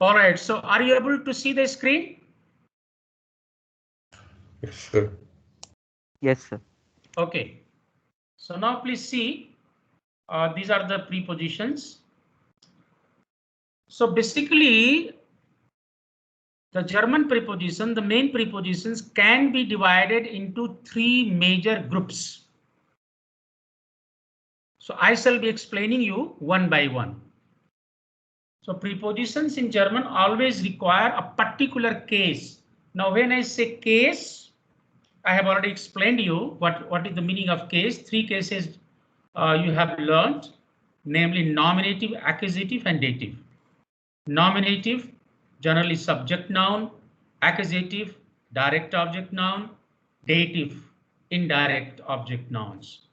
All right, so are you able to see the screen? Yes, sir. Yes, sir. Okay, so now please see, these are the prepositions. So basically, the German preposition, the main prepositions can be divided into three major groups. So I shall be explaining you one by one. So prepositions in German always require a particular case. Now when I say case, I have already explained you what is the meaning of case. Three cases you have learned, namely nominative, accusative and dative. Nominative, generally subject noun, accusative, direct object noun, dative, indirect object nouns.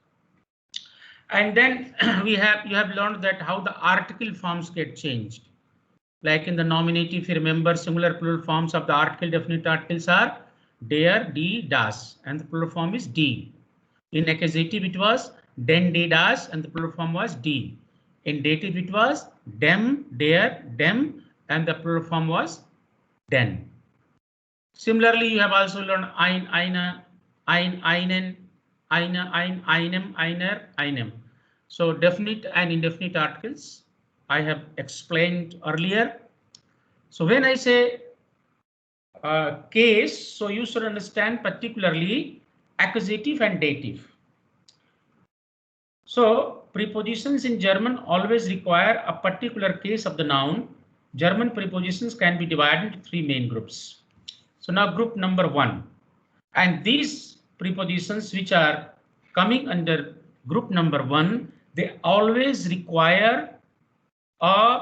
And then you have learned that how the article forms get changed. Like in the nominative, if you remember, singular plural forms of the article, definite articles are der, die, das, and the plural form is die. In accusative, it was den, de, das, and the plural form was die. In dative, it was dem, der, dem, and the plural form was den. Similarly, you have also learned ein, eine, einen, einem, einer, einem. So definite and indefinite articles I have explained earlier. So when I say case, so you should understand particularly accusative and dative. So prepositions in German always require a particular case of the noun. German prepositions can be divided into three main groups. So now group number one, and these prepositions which are coming under group number one, they always require a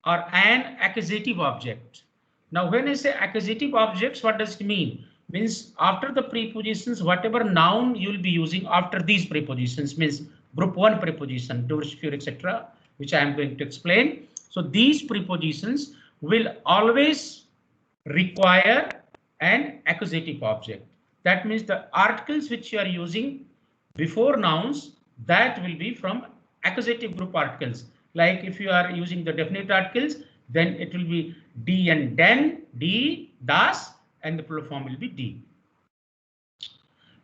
or an accusative object. Now when I say accusative objects, what does it mean? Means after the prepositions, whatever noun you will be using after these prepositions, means group one preposition, durch, für, etc., which I am going to explain. So these prepositions will always require an accusative object. That means the articles which you are using before nouns, that will be from accusative group articles. Like if you are using the definite articles, then it will be die and den, die, das, and the plural form will be die.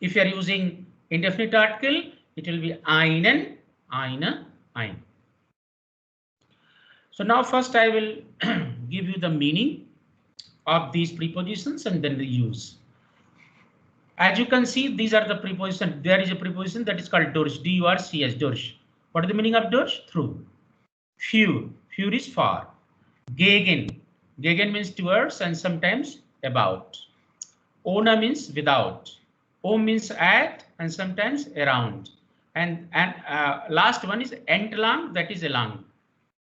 If you are using indefinite article, it will be einen, eine, ein. So now first I will give you the meaning of these prepositions and then the use. As you can see, these are the prepositions. There is a preposition that is called durch, D-U-R-C-H, durch. What is the meaning of durch? Through. Für, für is far. Gegen, gegen means towards and sometimes about. Ohne means without. Om means at and sometimes around. And last one is entlang, that is along.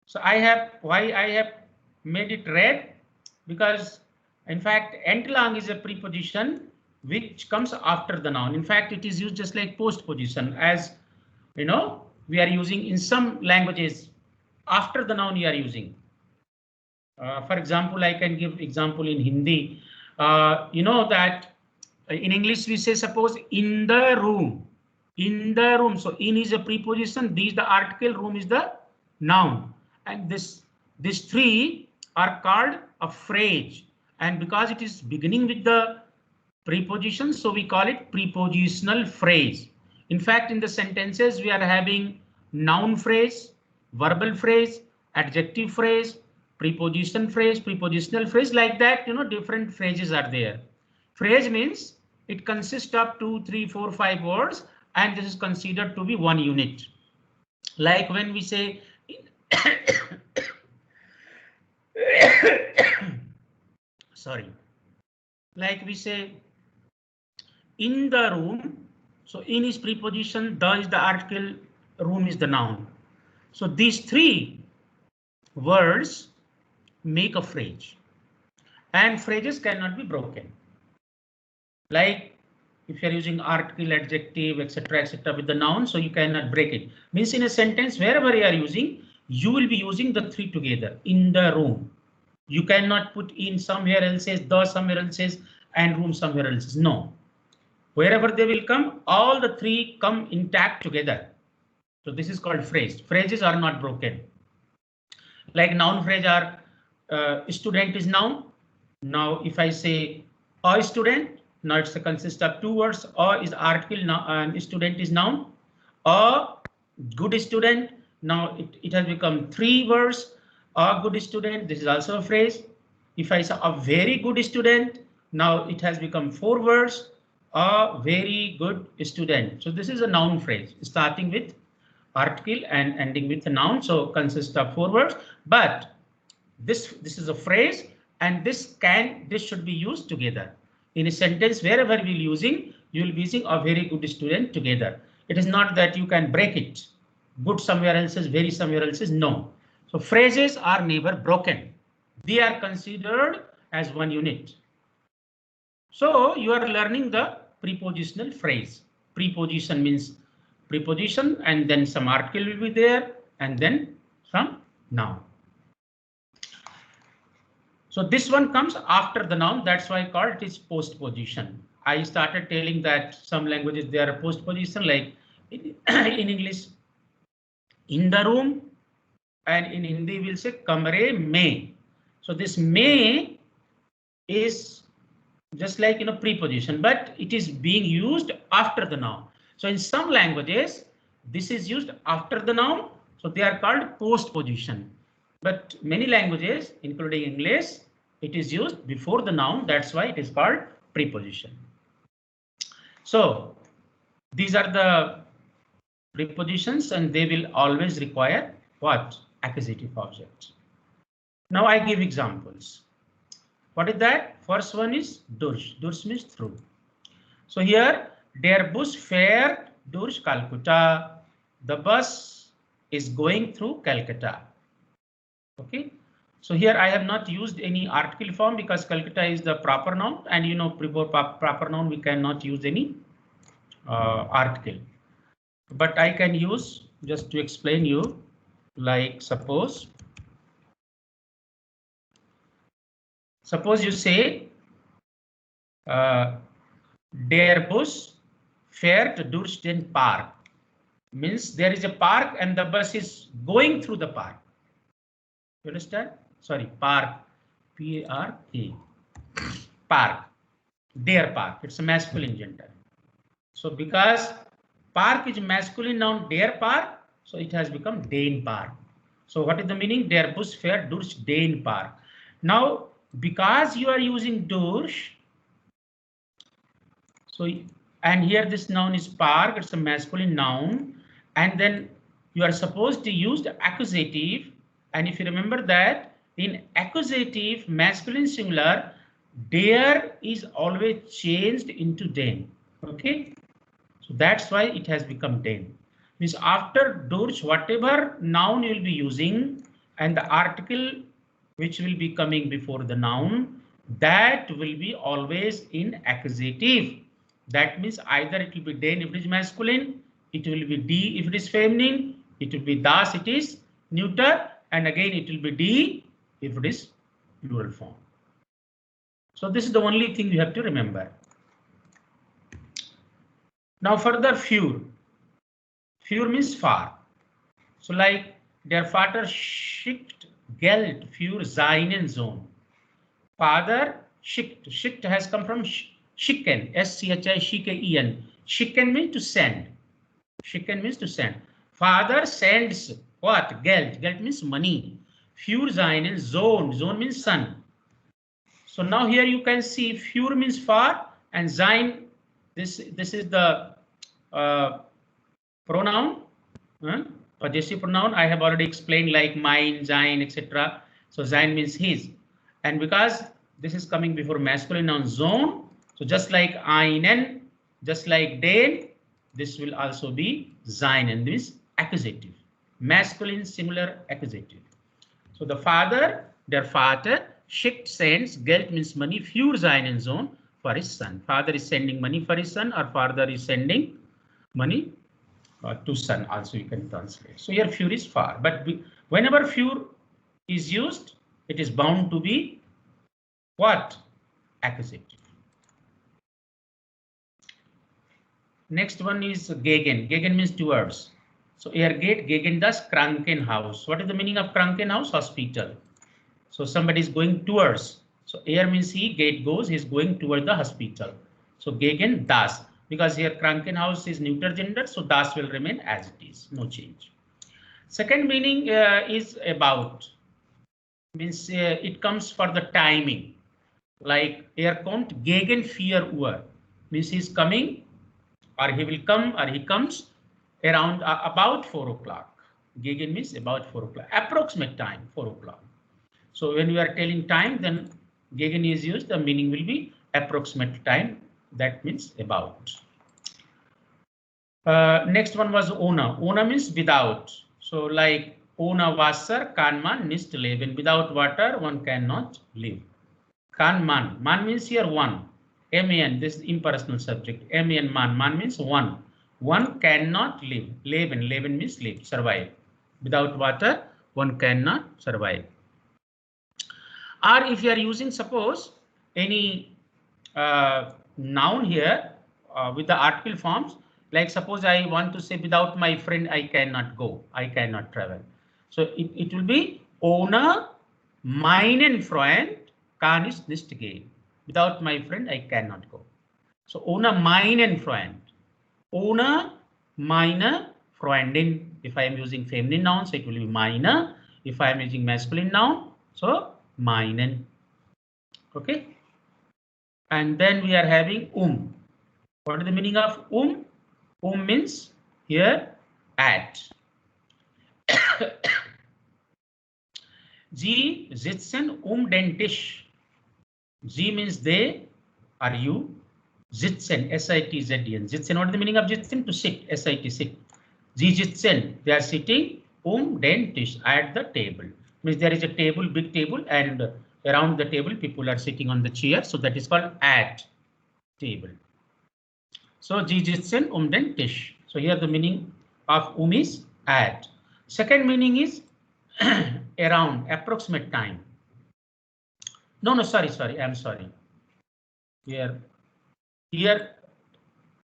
So why I have made it red? Because in fact, entlang is a preposition which comes after the noun. In fact, it is used just like postposition, as you know, we are using in some languages after the noun you are using. For example, I can give example in Hindi. You know that in English we say suppose in the room, in the room. So in is a preposition, these the article, room is the noun, and these three are called a phrase. And because it is beginning with the preposition, so we call it prepositional phrase. In fact, in the sentences we are having noun phrase, verbal phrase, adjective phrase, preposition phrase, prepositional phrase, like that, you know, different phrases are there. Phrase means it consists of 2, 3, 4, 5 words, and this is considered to be one unit. Like when we say sorry, like we say in the room. So in is preposition, the is the article, room is the noun. So these three words make a phrase, and phrases cannot be broken. Like if you're using article, adjective, etc. with the noun, so you cannot break it. Means in a sentence, wherever you are using, you will be using the three together. In the room, you cannot put in somewhere else says, the somewhere else says, and room somewhere else says. No, wherever they will come, all the three come intact together. So this is called phrase. Phrases are not broken. Like noun phrase are student is noun. Now, if I say a student, now it's a consist of two words. A is article, now, and student is noun. A good student, now it has become three words. A good student, this is also a phrase. If I say a very good student, now it has become four words. A very good student. So this is a noun phrase starting with article and ending with a noun. So consists of four words, but this is a phrase, and this should be used together in a sentence. Wherever we're using, you will be using a very good student together. It is not that you can break it. Good somewhere else is very somewhere else is no. So phrases are never broken. They are considered as one unit. So you are learning the prepositional phrase. Preposition means preposition, and then some article will be there, and then some noun. So this one comes after the noun. That's why I call it is postposition. I started telling that some languages they are postposition, like in English, in the room, and in Hindi we'll say kamre mein. So this may is just like preposition, but it is being used after the noun. So in some languages this is used after the noun, so they are called postposition. But many languages, including English, it is used before the noun. That's why it is called preposition. So these are the prepositions, and they will always require what? Accusative object. Now I give examples. What is that? First one is durch. Durch means through. So here, der Bus fährt durch Calcutta. The bus is going through Calcutta. Okay. So here I have not used any article form because Calcutta is the proper noun, and before proper noun we cannot use any article. But I can use, just to explain you, like suppose you say der Bus fährt durch den Park. Means there is a park and the bus is going through the park. You understand? Sorry, park, P-A-R-K, park, der Park. It's a masculine gender. So because park is masculine noun, der Park, so it has become den Park. So what is the meaning? Der Bus fährt durch den Park. Now, because you are using durch, so and here this noun is park, it's a masculine noun, and then you are supposed to use the accusative. And if you remember that in accusative masculine singular, der is always changed into den. Okay, so that's why it has become den. Means after durch, whatever noun you will be using and the article which will be coming before the noun, that will be always in accusative. That means either it will be den if it is masculine, it will be d if it is feminine, it will be das it is neuter, and again it will be d if it is plural form. So this is the only thing you have to remember. Now further, für. Für means far. So like der Vater schickt Geld für seinen Sohn. Father schickt. Schickt has come from schicken, S-C-H-I-C-K-E-N. Schicken means to send. Schicken means to send. Father sends what? Geld. Geld means money. Für seinen Sohn. Sohn means son. So now here you can see für means far, and sein, this is the pronoun, possessive pronoun. I have already explained, like mine, sein, etc. So sein means his, and because this is coming before masculine noun Sohn, so just like einen, just like den, this will also be seinen, this accusative, masculine singular accusative. So the father, der Vater schickt, sends, Geld means money, für seinen Sohn, for his son. Father is sending money for his son, or father is sending money to son, also you can translate. So here für is far, but whenever für is used, it is bound to be what? Accusative. Next one is gegen. Gegen means towards. So er geht gegen das Krankenhaus. What is the meaning of Krankenhaus? Hospital. So somebody is going towards. So er means he, geht goes, he's going toward the hospital. So gegen das, because here Krankenhaus is neuter gender, so das will remain as it is, no change. Second meaning is about, means it comes for the timing, like er kommt gegen 4 Uhr, means he's coming or he will come or he comes around about 4 o'clock. Gegen means about 4 o'clock, approximate time 4 o'clock. So when we are telling time, then gegen is used, the meaning will be approximate time, that means about. Next one was ohne. Ohne means without. So like ohne Wasser kann man nicht leben. Without water, one cannot live. Kann man. Man means here one. Man, this is impersonal subject. Man, man means one. One cannot live. Leben, leben means live, survive. Without water, one cannot survive. Or if you are using, suppose, any noun here with the article forms, like suppose I want to say without my friend I cannot go, I cannot travel. So it will be ohne meinen Freund kann ich nicht gehen. Without my friend I cannot go. So ohne meinen Freund, ohne meine Freundin. If I am using feminine nouns, it will be meine. If I am using masculine noun, so meinen. Okay. And then we are having What is the meaning of means here at. Sie sitzen den Tisch. Sie means they or you. Sitzen, S-I-T-Z-E-N. Sitzen, what is the meaning of sitzen? To sit, S-I-T, sit. Sie sitzen, they are sitting den Tisch, at the table. Means there is a table, big table, and around the table people are sitting on the chair. So that is called at table. So Sie sitzen den Tisch. So here the meaning of is at. Second meaning is around, approximate time. No, sorry, I'm sorry. Here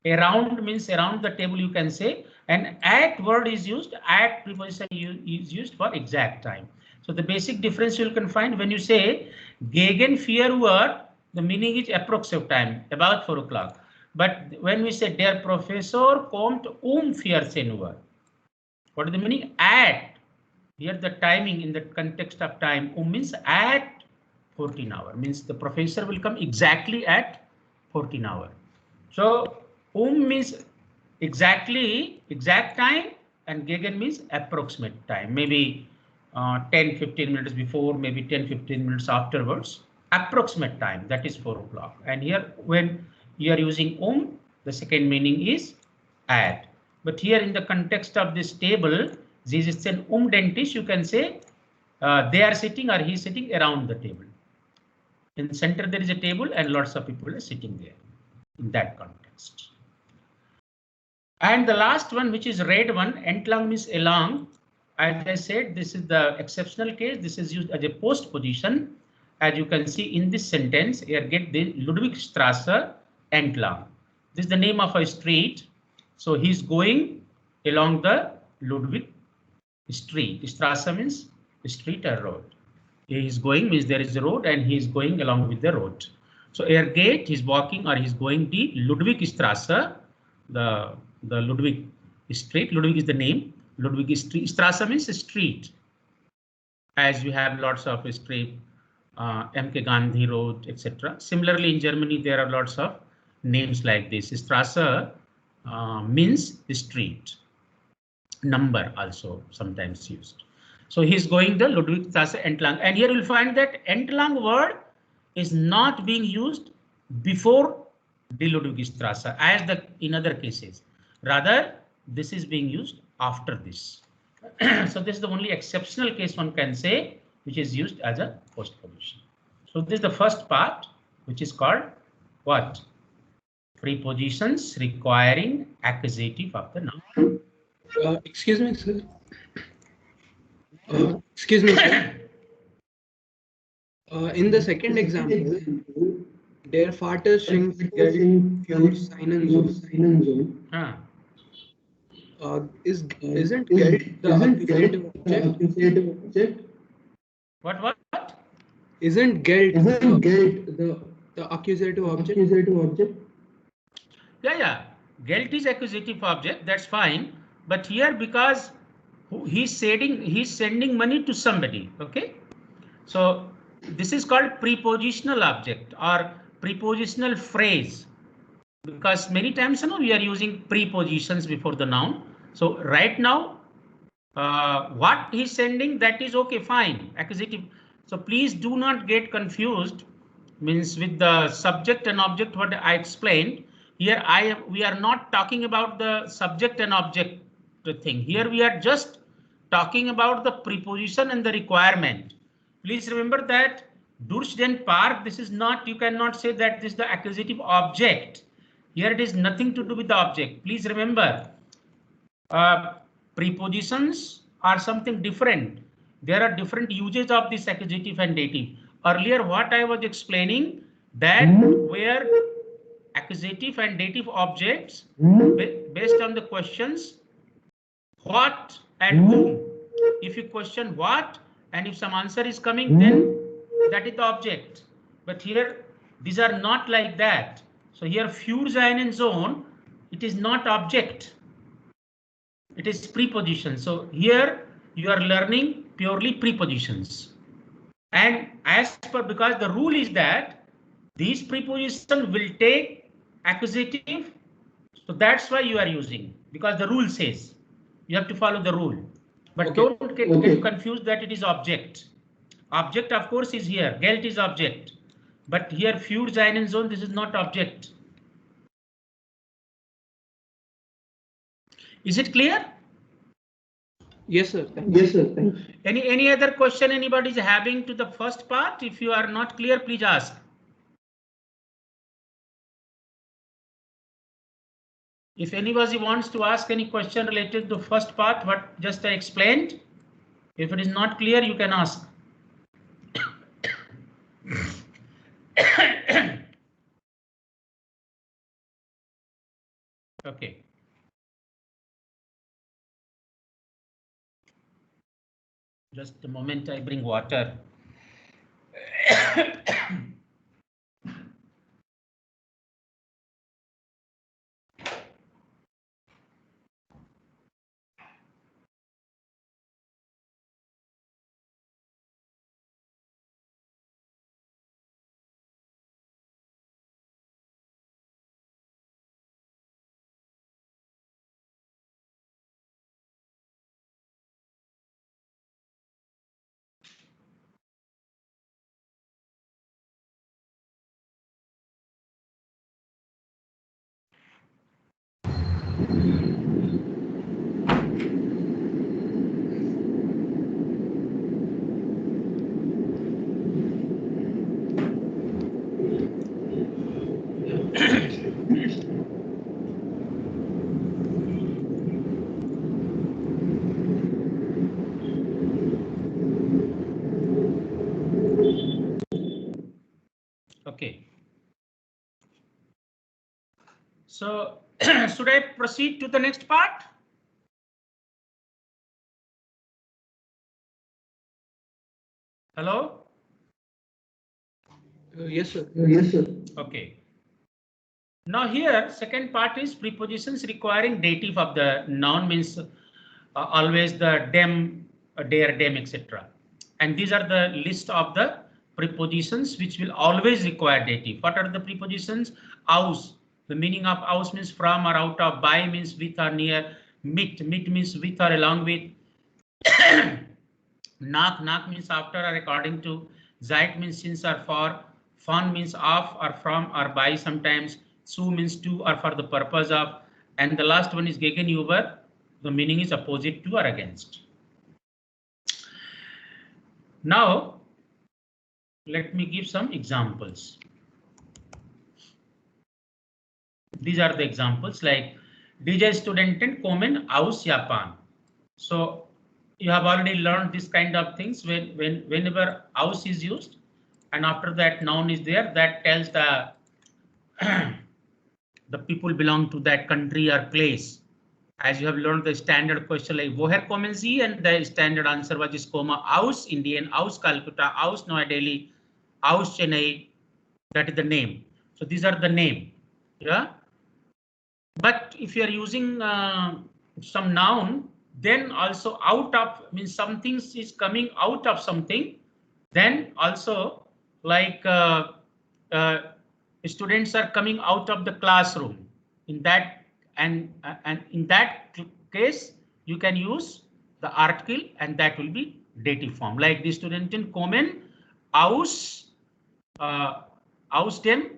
around means around the table, you can say, and at word is used, at preposition is used for exact time. So the basic difference you can find when you say gegen 4 Uhr, the meaning is approximate time, about 4 o'clock. But when we say der Professor kommt 14 Uhr, what is the meaning? At. Here the timing in the context of time, means at 14 hour, means the professor will come exactly at 14 hour. So means exact time, and gegen means approximate time, maybe 10-15 minutes before, maybe 10-15 minutes afterwards. Approximate time, that is 4 o'clock. And here when you are using the second meaning is at. But here in the context of this table, this is an den Tisch, you can say they are sitting or he is sitting around the table. In the center there is a table and lots of people are sitting there in that context. And the last one, which is red one, entlang means along. As I said, this is the exceptional case. This is used as a post position. As you can see in this sentence, here get the Ludwigstrasse entlang. This is the name of a street. So he's going along the Ludwig street. Strasse means street or road. He is going means there is a road and he is going along with the road. So er geht, he's walking or he's going the Ludwigstrasse, the Ludwig street. Ludwig is the name. Ludwig street. Strasse means street. As we have lots of street, MK Gandhi Road, etc. Similarly, in Germany there are lots of names like this. Strasse means street. Number also sometimes used. So he's going the Ludwigstrasse entlang, and here you'll find that entlang word is not being used before the Ludwigstrasse as in other cases. Rather, this is being used after this. So this is the only exceptional case one can say, which is used as a postposition. So this is the first part, which is called what? Prepositions requiring accusative of the noun. Excuse me, sir. Excuse me, sir. In the second example, der Vater schenkt Geld für seinen Sohn. Isn't Geld the accusative object? What? Isn't Geld the accusative object? Yeah. Gelt is accusative object. That's fine. But here, because he's sending money to somebody. Okay. So this is called prepositional object or prepositional phrase, because many times we are using prepositions before the noun. So right now, what he's sending, that is okay, fine, accusative. So please do not get confused, means with the subject and object what I explained. Here we are not talking about the subject and object thing. Here we are just talking about the preposition and the requirement. Please remember that durch den Part, this is not, you cannot say that this is the accusative object. Here it is nothing to do with the object. Please remember, prepositions are something different. There are different uses of this accusative and dative. Earlier, what I was explaining, that where accusative and dative objects based on the questions what and whom. If you question what and if some answer is coming, then that is the object. But here these are not like that. So here für seinen Sohn, it is not object. It is preposition. So here you are learning purely prepositions. And as per, because the rule is that these prepositions will take accusative. So that's why you are using, because the rule says you have to follow the rule. But Okay. Don't get confused that it is object. Object, of course, is here. Geld is object. But here für seinen Sohn, this is not object. Is it clear? Yes, sir. Any other question anybody is having to the first part? If you are not clear, please ask. If anybody wants to ask any question related to the first part, what just I explained, if it is not clear, you can ask. Okay. Just a moment, I bring water. Okay. So should I proceed to the next part? Hello? Yes, sir. Okay. Now here, second part is prepositions requiring dative of the noun, means always the dem, der, dem, etc. And these are the list of the prepositions which will always require dative. What are the prepositions? Aus. The meaning of aus means from or out of, by means with or near, mit means with or along with, nach means after or according to, seit means since or for, von means of or from or by sometimes, zu means to or for the purpose of, and the last one is gegenüber. The meaning is opposite to or against. Now, let me give some examples. These are the examples, like DJ Studenten kommen aus Japan. So you have already learned this kind of things whenever aus is used and after that noun is there, that tells the the people belong to that country or place. As you have learned the standard question like woher kommen Sie, and the standard answer was is aus, Indian, aus Calcutta, aus New Delhi. Aus Chennai, that is the name. So these are the name. Yeah. But if you are using some noun, then also out of means something is coming out of something. Then also like students are coming out of the classroom. In that and in that case, you can use the article and that will be dative form. Like the student in kommen aus dem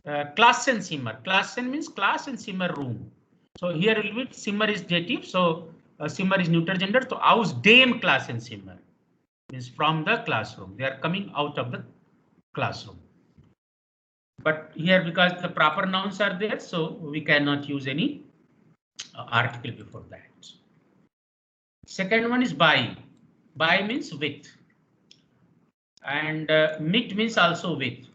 Klassenzimmer. Klassen means class and Zimmer room. So here will be Zimmer is dative. So Zimmer is neuter gender. So aus dem Klassenzimmer means from the classroom. They are coming out of the classroom. But here because the proper nouns are there, so we cannot use any article before that. Second one is by. By means with. And mit means also with.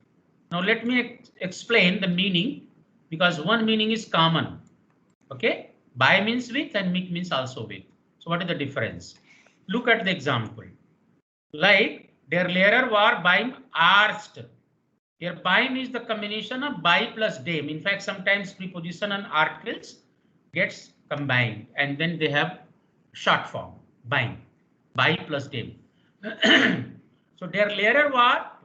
Now let me explain the meaning because one meaning is common. Okay, by means with and mit means also with. So what is the difference? Look at the example. Like der Lehrer war beim Arzt. Here beim is the combination of by plus dem. In fact, sometimes preposition and articles gets combined and then they have short form beim, by plus dem. So der Lehrer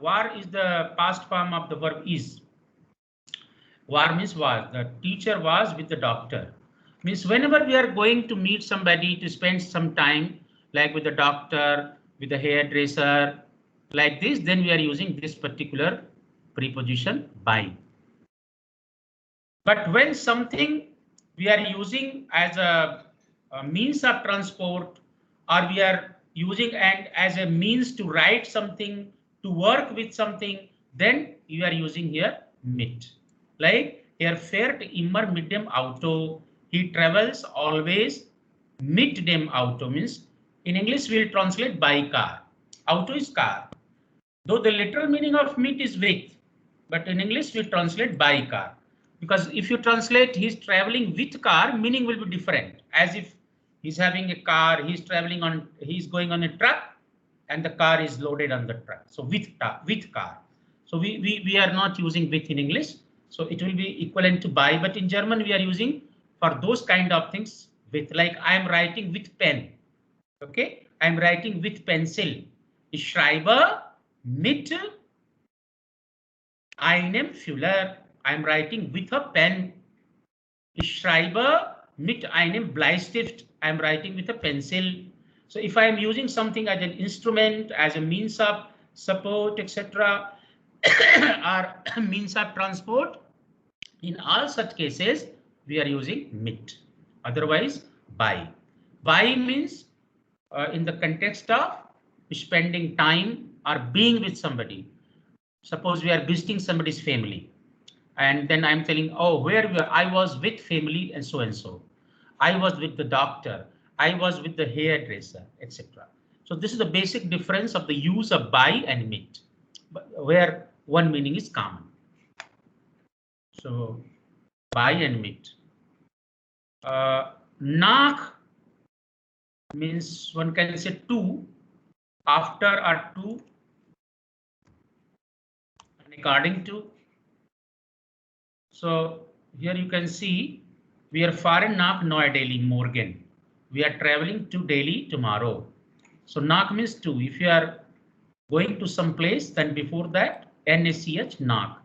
war is the past form of the verb is. War means was, the teacher was with the doctor. Means whenever we are going to meet somebody to spend some time, like with the doctor, with the hairdresser, like this, then we are using this particular preposition by. But when something we are using as a means of transport, or we are using and as a means to write something, to work with something, then you are using here mit. Like er fährt immer mit dem Auto. He travels always mit dem Auto means in English we'll translate by car. Auto is car. Though the literal meaning of mit is with, but in English we translate by car. Because if you translate he's traveling with car, meaning will be different. As if he's having a car, he's going on a truck and the car is loaded on the truck. So with car. So we are not using with in English. So it will be equivalent to by, but in German we are using for those kind of things with, like I am writing with pen. Okay, I am writing with pencil. Ich schreibe mit einem Füller. I am writing with a pen. Ich schreibe mit einem Bleistift. I am writing with a pencil. So if I am using something as an instrument, as a means of support, etc., or means of transport, in all such cases, we are using mit. Otherwise, by. By means in the context of spending time or being with somebody. Suppose we are visiting somebody's family. And then I'm telling, oh, where we are? I was with family and so and so. I was with the doctor. I was with the hairdresser, etc. So this is the basic difference of the use of by and mit, where one meaning is common. So by and mit. Nach means one can say to, after or to, and according to. So here you can see we are fahren nach Neu-Delhi morgen. We are traveling to Delhi tomorrow. So nach means to. If you are going to some place, then before that NACH nach.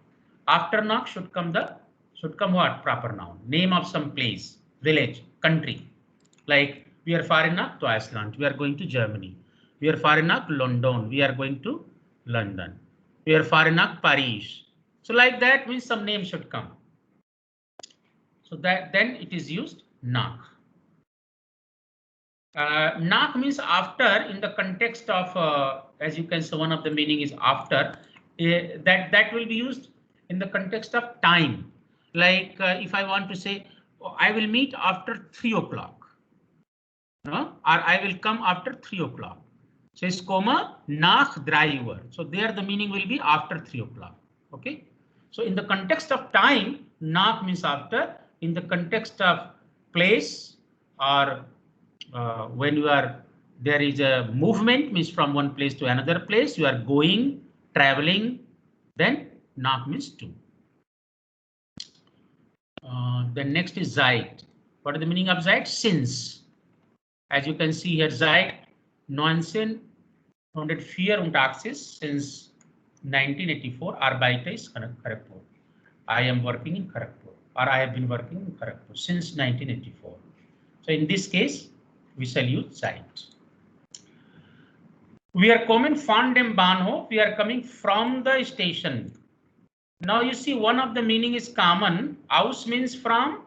After nach should come what? Proper noun. Name of some place, village, country. Like we are fahren nach Deutschland. We are going to Germany. We are fahren nach London. We are going to London. We are fahren nach Paris. So like that means some name should come. So that then it is used nach. Nach means after in the context of, as you can see, one of the meaning is after. That will be used in the context of time. Like if I want to say, oh, I will meet after 3 o'clock. Or I will come after 3 o'clock. So it's comma nach 3 Uhr. So there the meaning will be after 3 o'clock. Okay. So in the context of time, nach means after. In the context of place or when you are there is a movement, means from one place to another place, you are going traveling, then nach means to. The next is seit. What is the meaning of seit? Since. As you can see here, seit 1904 und Axis since 1984. Arbeiter is Kharagpur. I am working in Kharagpur, or I have been working in Kharagpur since 1984. So in this case, we shall use seit. We are coming von dem Bahnhof. We are coming from the station. Now you see one of the meaning is common. Aus means from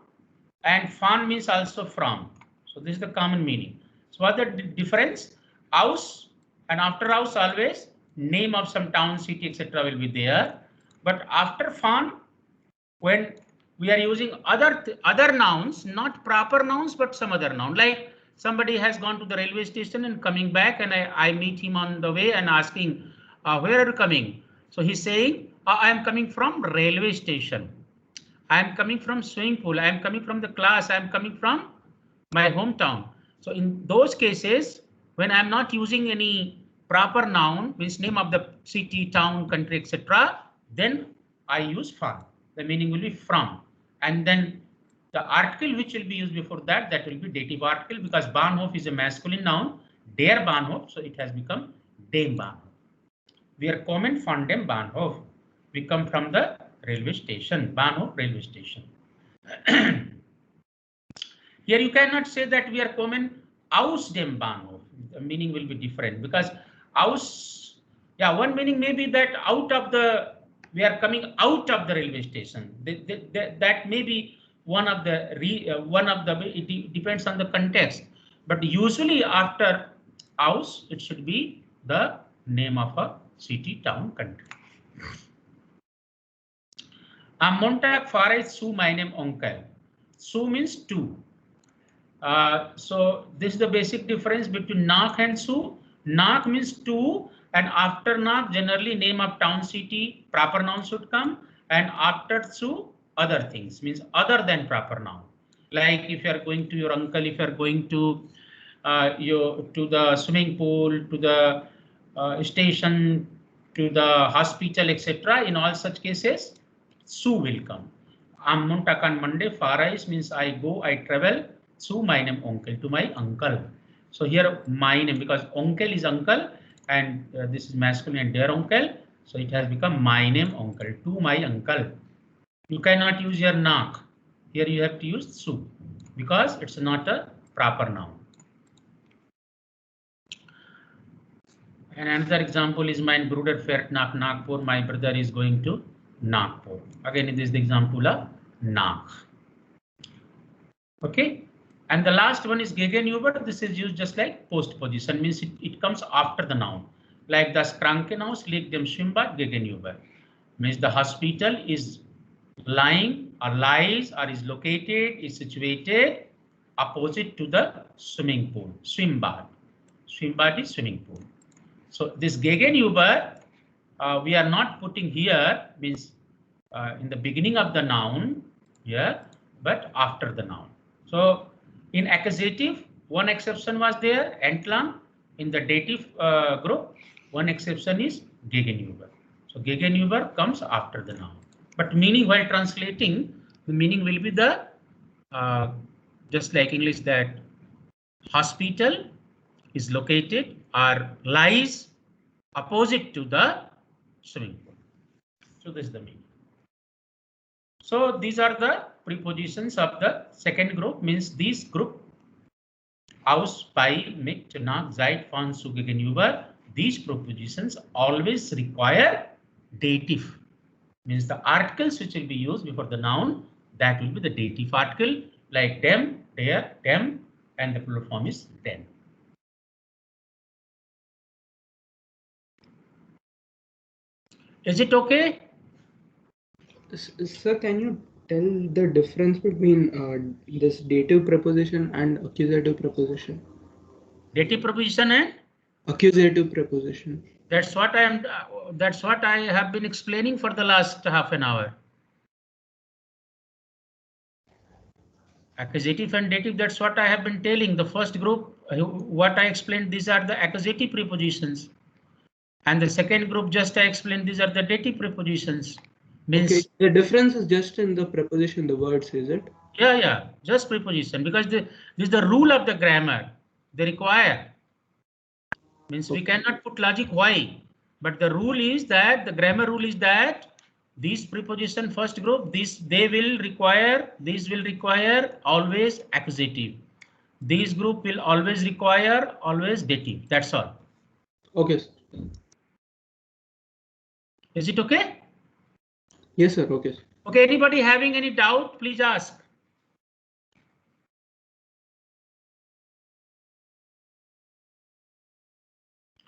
and von means also from. So this is the common meaning. So what the difference? Aus and after aus always name of some town, city, etc. will be there. But after von, when we are using other nouns, not proper nouns, but some other noun, like somebody has gone to the railway station and coming back, and I meet him on the way and asking, where are you coming? So he's saying, I am coming from railway station. I am coming from swimming pool. I am coming from the class. I am coming from my hometown. So in those cases, when I am not using any proper noun, means name of the city, town, country, etc., then I use von. The meaning will be from. And then the article which will be used before that, that will be dative article, because Bahnhof is a masculine noun, der Bahnhof, so it has become dem Bahnhof. We are kommen von dem Bahnhof. We come from the railway station, Bahnhof railway station. Here you cannot say that we are kommen aus dem Bahnhof. The meaning will be different, because aus, yeah, one meaning may be that we are coming out of the railway station. That may be one of the it depends on the context, but usually after aus it should be the name of a city, town, country. Am Montag fahre ich zu meinem Onkel. Zu means to. So this is the basic difference between nach and zu. Nach means to, and after nach generally name of town, city, proper noun should come, and after zu other things, means other than proper noun. Like if you are going to your uncle, if you are going to the swimming pool, to the station, to the hospital, etc. In all such cases, zu will come. Am Montag on Monday, fahre ich means I go, I travel zu meinem Onkel, to my uncle. So here meinem, because onkel is uncle, and this is masculine and der Onkel, so it has become meinem Onkel, to my uncle. You cannot use your nach. Here you have to use zu, because it's not a proper noun. And another example is mein Bruder fährt nach Nagpur. My brother is going to Nagpur. Again, this is the example of nach. Okay. And the last one is Gegenüber. This is used just like postposition, means it comes after the noun. Like das Krankenhaus liegt dem Schwimmbad gegenüber. Means the hospital is lying or lies or is located, is situated opposite to the swimming pool. Schwimmbad. Schwimmbad is swimming pool. So this Gegenüber, we are not putting here, means in the beginning of the noun here, but after the noun. So in accusative, one exception was there, entlang. In the dative group, one exception is Gegenüber. So Gegenüber comes after the noun. But meaning, while translating, the meaning will be the, just like English, that hospital is located or lies opposite to the swimming pool. So this is the meaning. So these are the prepositions of the second group, means this group, aus, bei, mit, nach, seit, von, zu, gegenüber. These prepositions always require dative, means the articles which will be used before the noun, that will be the dative article, like dem, der, dem, and the plural form is den. Is it okay? Sir, can you tell the difference between this dative preposition and accusative preposition? Dative preposition and accusative preposition. That's what I am. That's what I have been explaining for the last half an hour. Accusative and dative. That's what I have been telling. The first group, what I explained, these are the accusative prepositions. And the second group, just I explained, these are the dative prepositions. Means, Okay, the difference is just in the preposition, the words, is it? yeah, just preposition, because this is the rule of the grammar. They require. Means we cannot put logic why, but the rule is that the grammar rule is that these preposition first group, these will require always accusative. These group will always require always dative. That's all. Okay, sir. Is it okay? Yes, sir. Okay, sir. Okay, anybody having any doubt, please ask.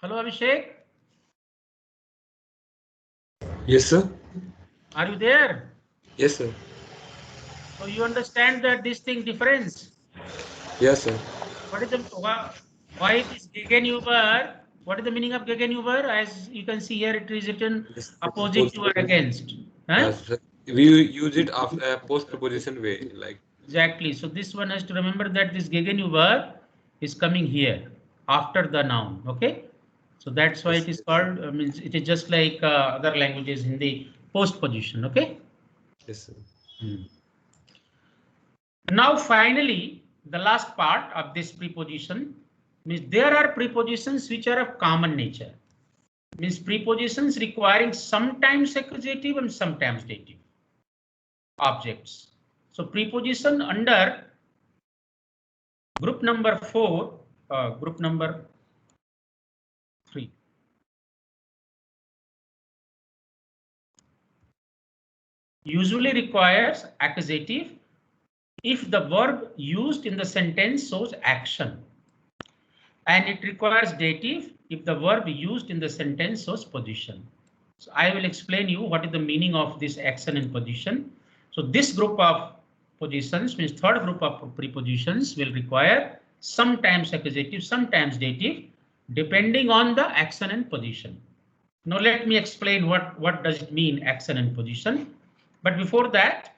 Hello, Abhishek. Yes, sir. Are you there? Yes, sir. So you understand that this thing difference. Yes, sir. What is the why it is Gegenüber? What is the meaning of Gegenüber? As you can see here, it is written Yes, opposite to or against. Huh? Yes, sir. We use it after a post preposition way, like. Exactly. So this one has to remember that this Gegenüber is coming here after the noun. Okay. So that's why it is called. Means it is just like other languages in the post position. Okay. Yes, sir. Now finally, the last part of this preposition means there are prepositions which are of common nature. Means prepositions requiring sometimes accusative and sometimes dative objects. So preposition under group number 4, group number 3. Usually requires accusative if the verb used in the sentence shows action, and it requires dative if the verb used in the sentence shows position. So I will explain you what is the meaning of this action and position. So this group of positions means third group of prepositions will require sometimes accusative, sometimes dative, depending on the action and position. Now let me explain what does it mean action and position. But before that,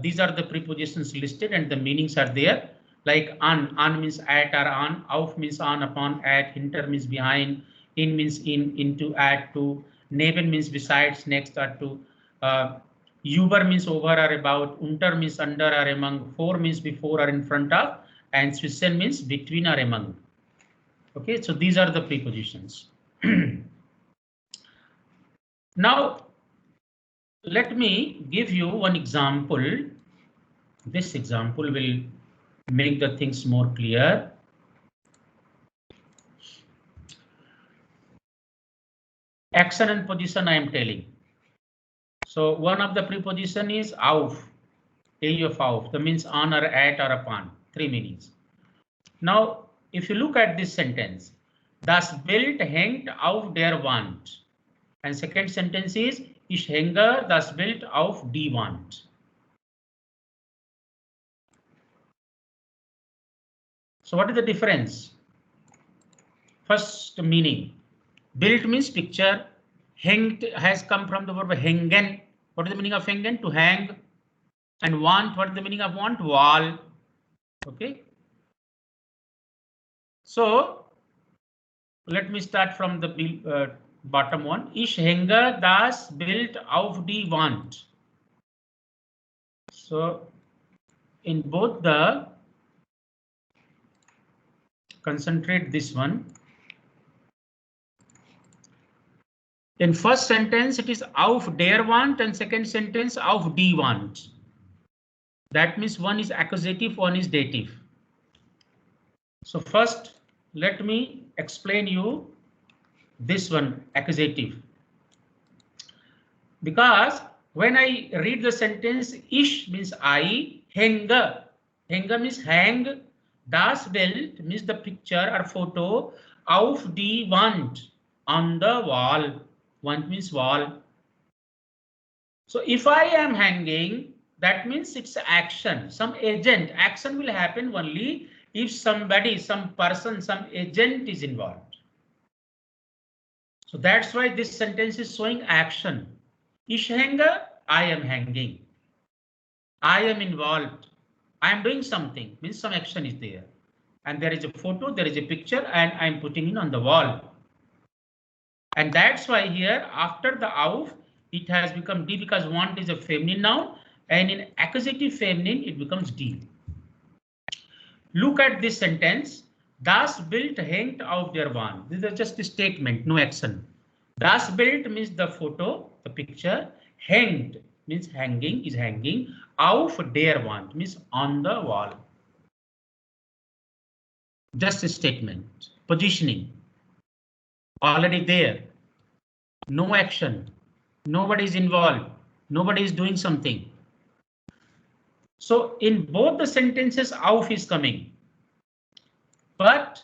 these are the prepositions listed and the meanings are there. Like on means at or on, auf means on, upon, at, hinter means behind, in means in, into, at, to, neben means besides, next, or to, über means over or about, unter means under or among, for means before or in front of, and zwischen means between or among. Okay, so these are the prepositions. Now, let me give you one example. This example will make the things more clear. Action and position I am telling. So one of the preposition is auf, of auf, that means on or at or upon, 3 meanings. Now, if you look at this sentence, das Bild hängt auf der Wand. And second sentence is, ich hänge das Bild auf die Wand. So what is the difference? First meaning, built means picture, hanged has come from the verb hängen. What is the meaning of hängen? To hang. And want, what is the meaning of want? Wall. Okay. So let me start from the bottom one. Ich hänge das Bild auf die Wand. So in both the, concentrate this one. In first sentence, it is auf der Wand, and second sentence auf die Wand. That means one is accusative, one is dative. So first, let me explain you this one, accusative. Because when I read the sentence, ich means I, hänge. Hänge means hang. Das Bild means the picture or photo, auf die Wand, on the wall. Wand means wall. So if I am hanging, that means it's action, some agent. Action will happen only if somebody, some person, some agent is involved. So that's why this sentence is showing action. Ich hänge, I am hanging. I am involved. I am doing something, means some action is there. And there is a photo, there is a picture, and I am putting it on the wall. And that's why here after the auf, it has become D because want is a feminine noun, and in accusative feminine, it becomes D. Look at this sentence. Das Bild hängt auf der Wand. This is just a statement, no action. Das Bild means the photo, the picture. Hängt means hanging, is hanging. Auf der Wand means on the wall. Just a statement. Positioning. Already there. No action. Nobody is involved. Nobody is doing something. So in both the sentences, auf is coming. But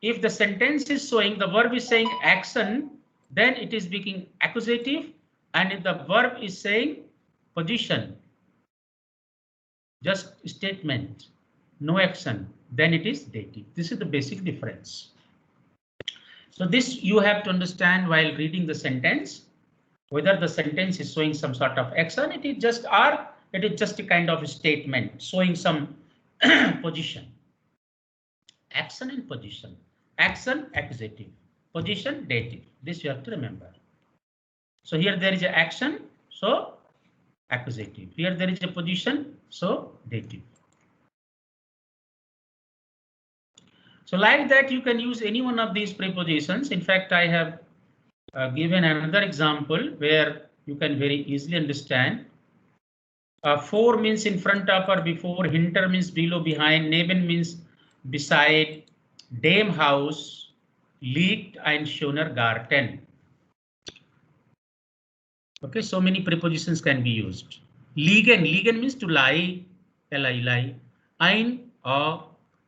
if the sentence is showing, the verb is saying action, then it is becoming accusative. And if the verb is saying position, just statement, no action, then it is dative. This is the basic difference. So this you have to understand while reading the sentence, whether the sentence is showing some sort of action, it is just a kind of a statement showing some position. Action and position. Action accusative, position dative. This you have to remember. So here there is an action, so accusative. Here there is a position, so dative. So like that you can use any one of these prepositions. In fact, I have given another example where you can very easily understand. For means in front of or before, hinter means below, behind, neben means beside, dem house, liegt ein schöner Garten. Okay, so many prepositions can be used. Liegen means to lie, lie. Ein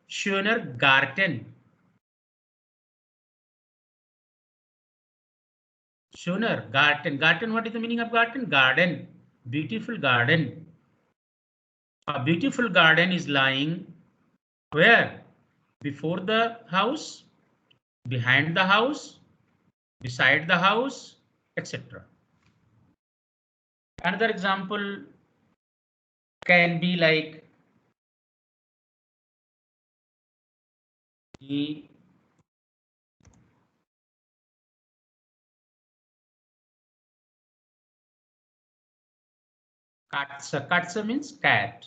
schöner Garten. Schöner Garten. Garten, what is the meaning of garden? Garden, beautiful garden. A beautiful garden is lying where? Before the house, behind the house, beside the house, etc. Another example can be like the Katze. Katze means cat.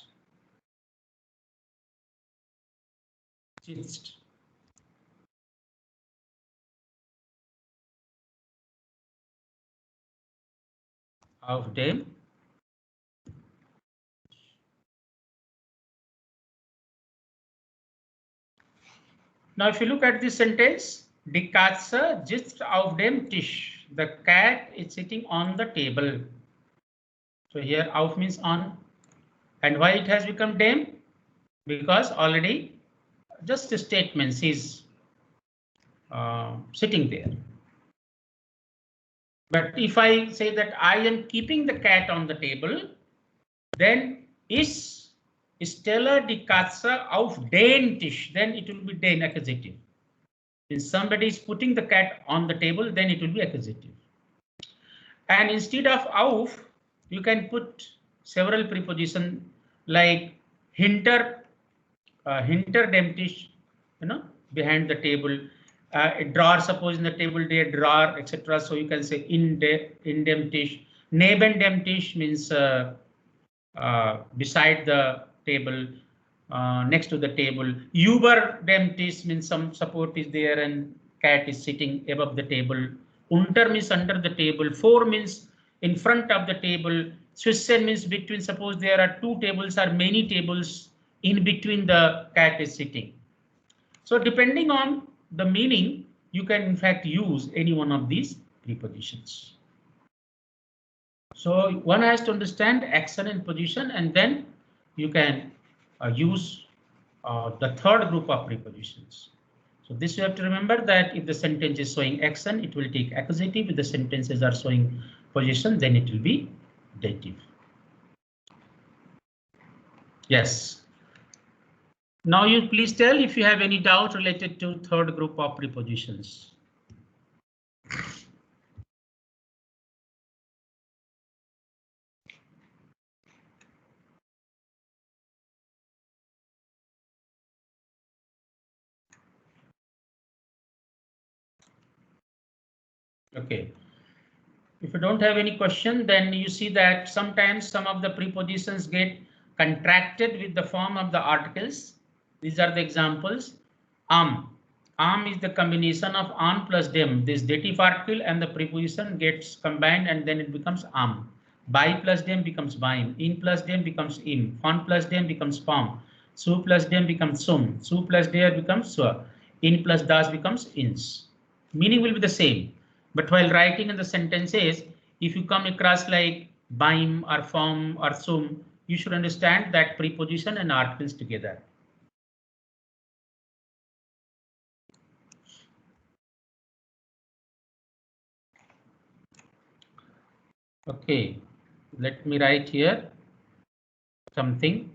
Sitzt. Auf dem. Now, if you look at this sentence, die Katze sitzt auf dem Tisch. The cat is sitting on the table. So here auf means on. And why it has become dem? Because already just a statement is sitting there. But if I say that I am keeping the cat on the table, then is stelle die Katze auf den Tisch, then it will be den accusative. If somebody is putting the cat on the table, then it will be accusative. And instead of auf, you can put several prepositions like hinter dem Tisch, behind the table. A drawer, suppose in the table there, drawer, etc. So you can say in dem Tisch. Neben dem Tisch means beside the table, next to the table. Über dem Tisch means some support is there and cat is sitting above the table. Unter means under the table. Vor means in front of the table. Zwischen means between. Suppose there are two tables or many tables in between the cat is sitting. So depending on the meaning, you can in fact use any one of these prepositions. So one has to understand action and position, and then you can use the third group of prepositions. So this you have to remember that if the sentence is showing action, it will take accusative. If the sentences are showing position, then it will be dative. Yes. Now you please tell if you have any doubt related to third group of prepositions. Okay. If you don't have any question, then you see that sometimes some of the prepositions get contracted with the form of the articles. These are the examples. Am is the combination of on plus dem. This dative article and the preposition gets combined and then it becomes am. By plus dem becomes bym. In plus dem becomes im. On plus dem becomes pom. Su plus dem becomes sum. Su plus der becomes su. In plus das becomes ins. Meaning will be the same. But while writing in the sentences, if you come across like bym or form or sum, you should understand that preposition and articles together. Okay, let me write here something.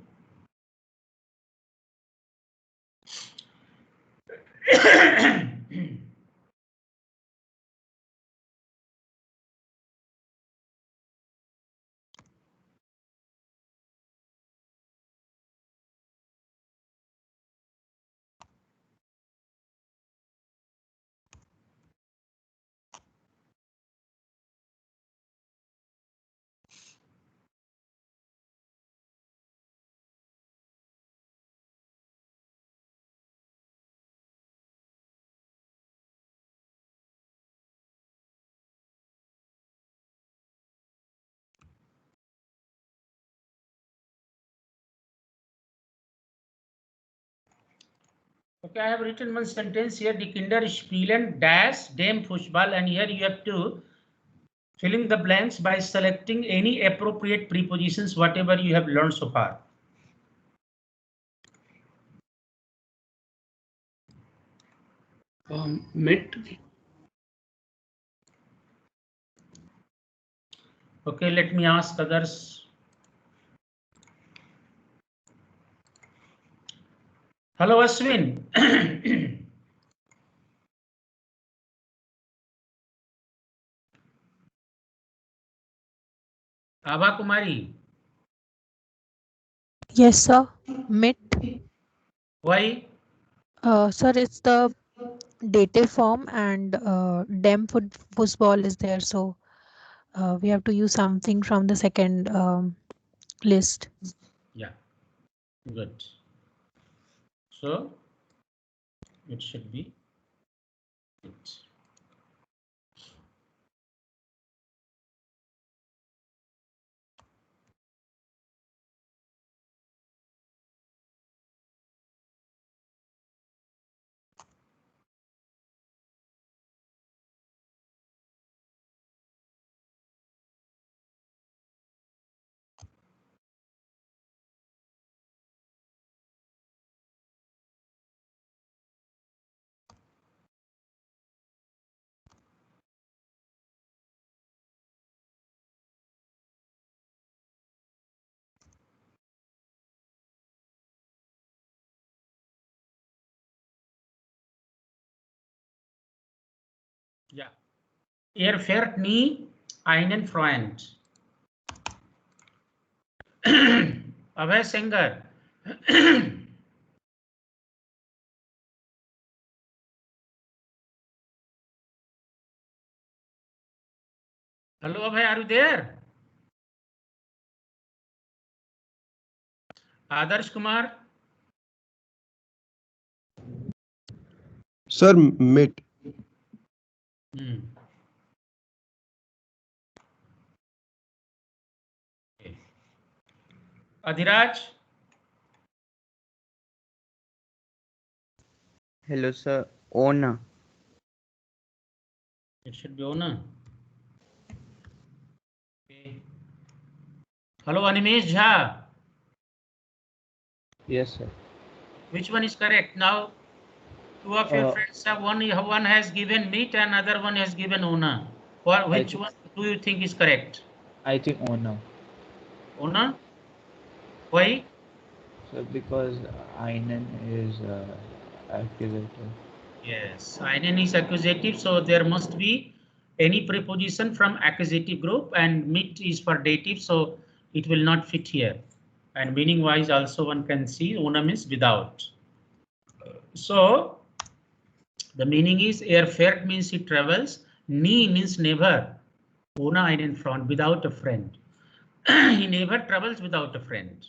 Okay, I have written one sentence here. Die Kinder spielen das dem Fußball, and here you have to fill in the blanks by selecting any appropriate prepositions, whatever you have learned so far. Mit. Okay, let me ask others. Hello, Ashwin. Abha Kumari. Yes, sir. Mit. Why? Sir, it's the dative form and dem football is there. So we have to use something from the second list. Yeah, good. So it should be it. Yeah. Er fährt nie einen Freund. Abhay Singer. Hello, Abhay, are you there? Adarsh Kumar. Sir, mit. Okay. Adhiraj. Hello, sir. Owner. It should be owner. Okay. Hello, Animesh Jha. Yes, sir. Which one is correct? Now, two of your friends have one has given meat and other one has given owner. Which one do you think is correct? I think owner. Owner? Why? So because einen is accusative. Yes, einen is accusative, so there must be any preposition from accusative group, and mit is for dative, so it will not fit here. And meaning wise also one can see owner means without. So the meaning is er fährt means he travels, Nie means never. Ohne einen Freund, without a friend. He never travels without a friend.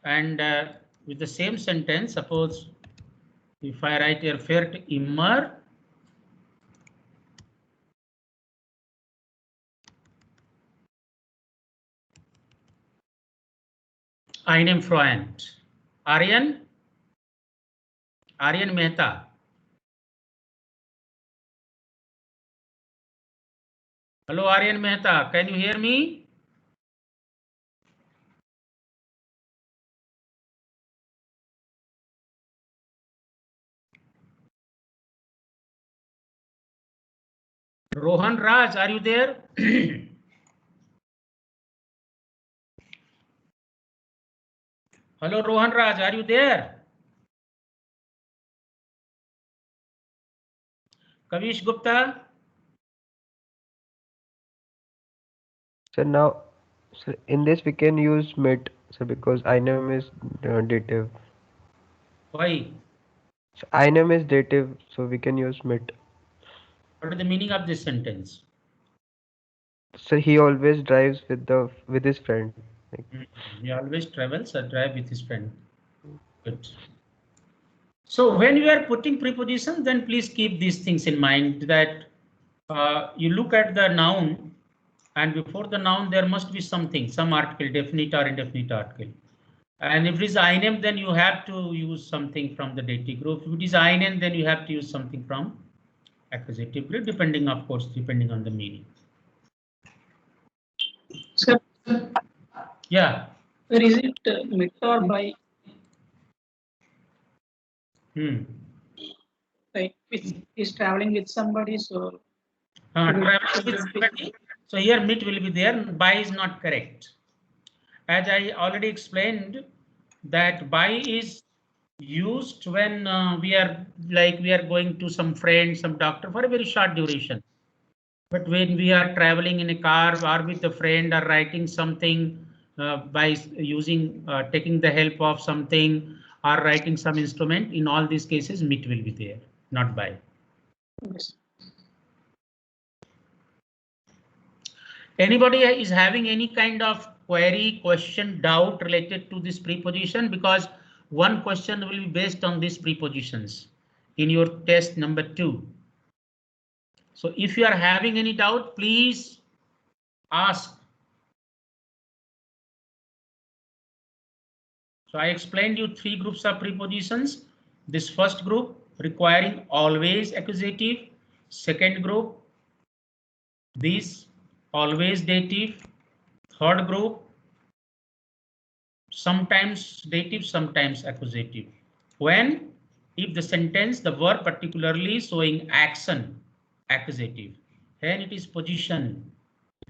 And with the same sentence, suppose if I write here, fährt immer einem Freund. Aryan Mehta. Hello, Aryan Mehta. Can you hear me? Rohan Raj, are you there? Hello, Rohan Raj, are you there? Kavish Gupta? So now, so in this we can use mit. So because einem is dative. Why? So einem is dative, so we can use mit. What is the meaning of this sentence? So he always drives with his friend. Like, He always travels or drive with his friend. Good. So when you are putting prepositions, then please keep these things in mind that you look at the noun, and before the noun there must be something, some article, definite or indefinite article. And if it is einem, then you have to use something from the dative group. If it is einen, then you have to use something from accusative group, depending, of course, depending on the meaning. Sir, Yeah. where is it mit or by? Like is traveling with somebody, so Traveling with somebody. So here meet will be there. By is not correct. As I already explained, that by is used when we are going to some friend, some doctor for a very short duration. But when we are traveling in a car or with a friend or writing something by using taking the help of something or writing some instrument, in all these cases mit will be there, not by. yes. Anybody is having any kind of query, question, doubt related to this preposition? Because one question will be based on these prepositions in your test number 2. So if you are having any doubt, please ask. So I explained you 3 groups of prepositions. This first group requiring always accusative. Second group, these always dative. Third group, sometimes dative, sometimes accusative. When? If the sentence, the verb particularly showing action, accusative. When it is position,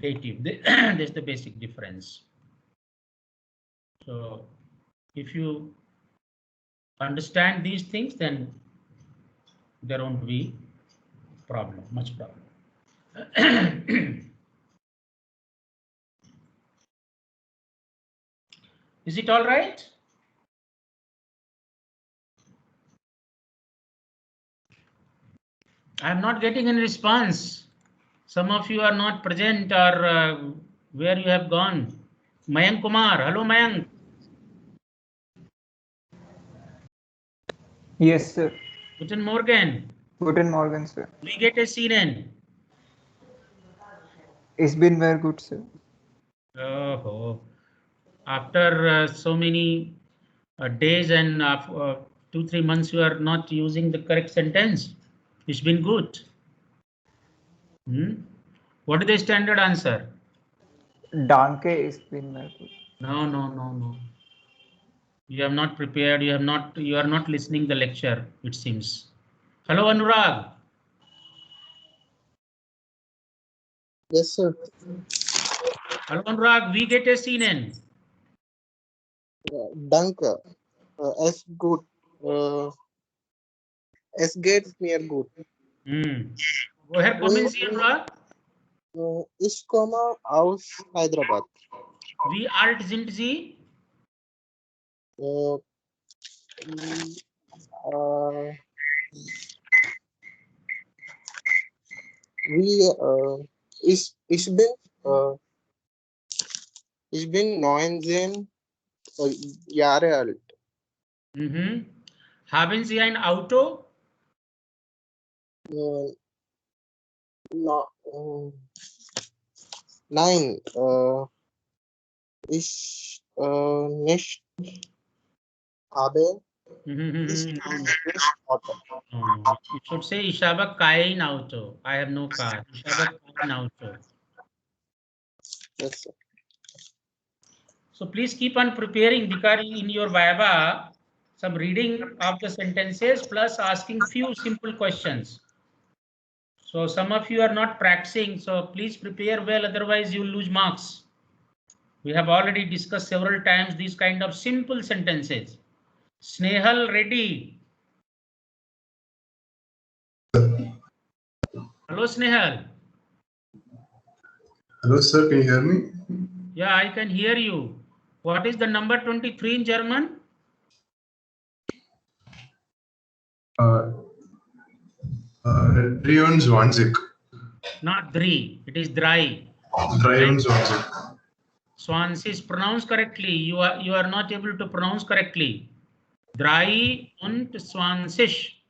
dative. That's the basic difference. So if you understand these things, then there won't be much problem. Is it all right? I'm not getting any response. Some of you are not present, or where you have gone. Mayank Kumar, hello Mayank. Yes, sir. Guten Morgen. Guten Morgen, sir. We get a CNN. It's been very good, sir. Oh, after so many days and 2-3 months, you are not using the correct sentence. It's been good. What is the standard answer? Danke, it's been very good. No. You have not prepared. You are not listening the lecture, it seems. Hello, Anurag. Yes, sir. Hello, Anurag. We get a CNN. Danke. Es gut. Es geht mir gut. Woher kommen Sie, Anurag? Ich komme aus Hyderabad. Wie alt sind Sie? Ich, ich bin 19 Jahre alt. Haben Sie ein Auto? No, nein, ich nicht habe. Ich habe nicht Auto. You should say ich habe kein Auto. I have no car. Ich habe kein Auto. Yes, sir. So please keep on preparing because in your Viva, some reading of the sentences plus asking few simple questions. So some of you are not practicing, so please prepare well, otherwise you lose marks. We have already discussed several times these kind of simple sentences. Snehal ready. Hello Snehal. Hello, sir. Can you hear me? Yeah, I can hear you. What is the number 23 in German? 23. Not three. It is drei. 23. Swansea pronounced correctly. You are not able to pronounce correctly. Drei und Swansisch.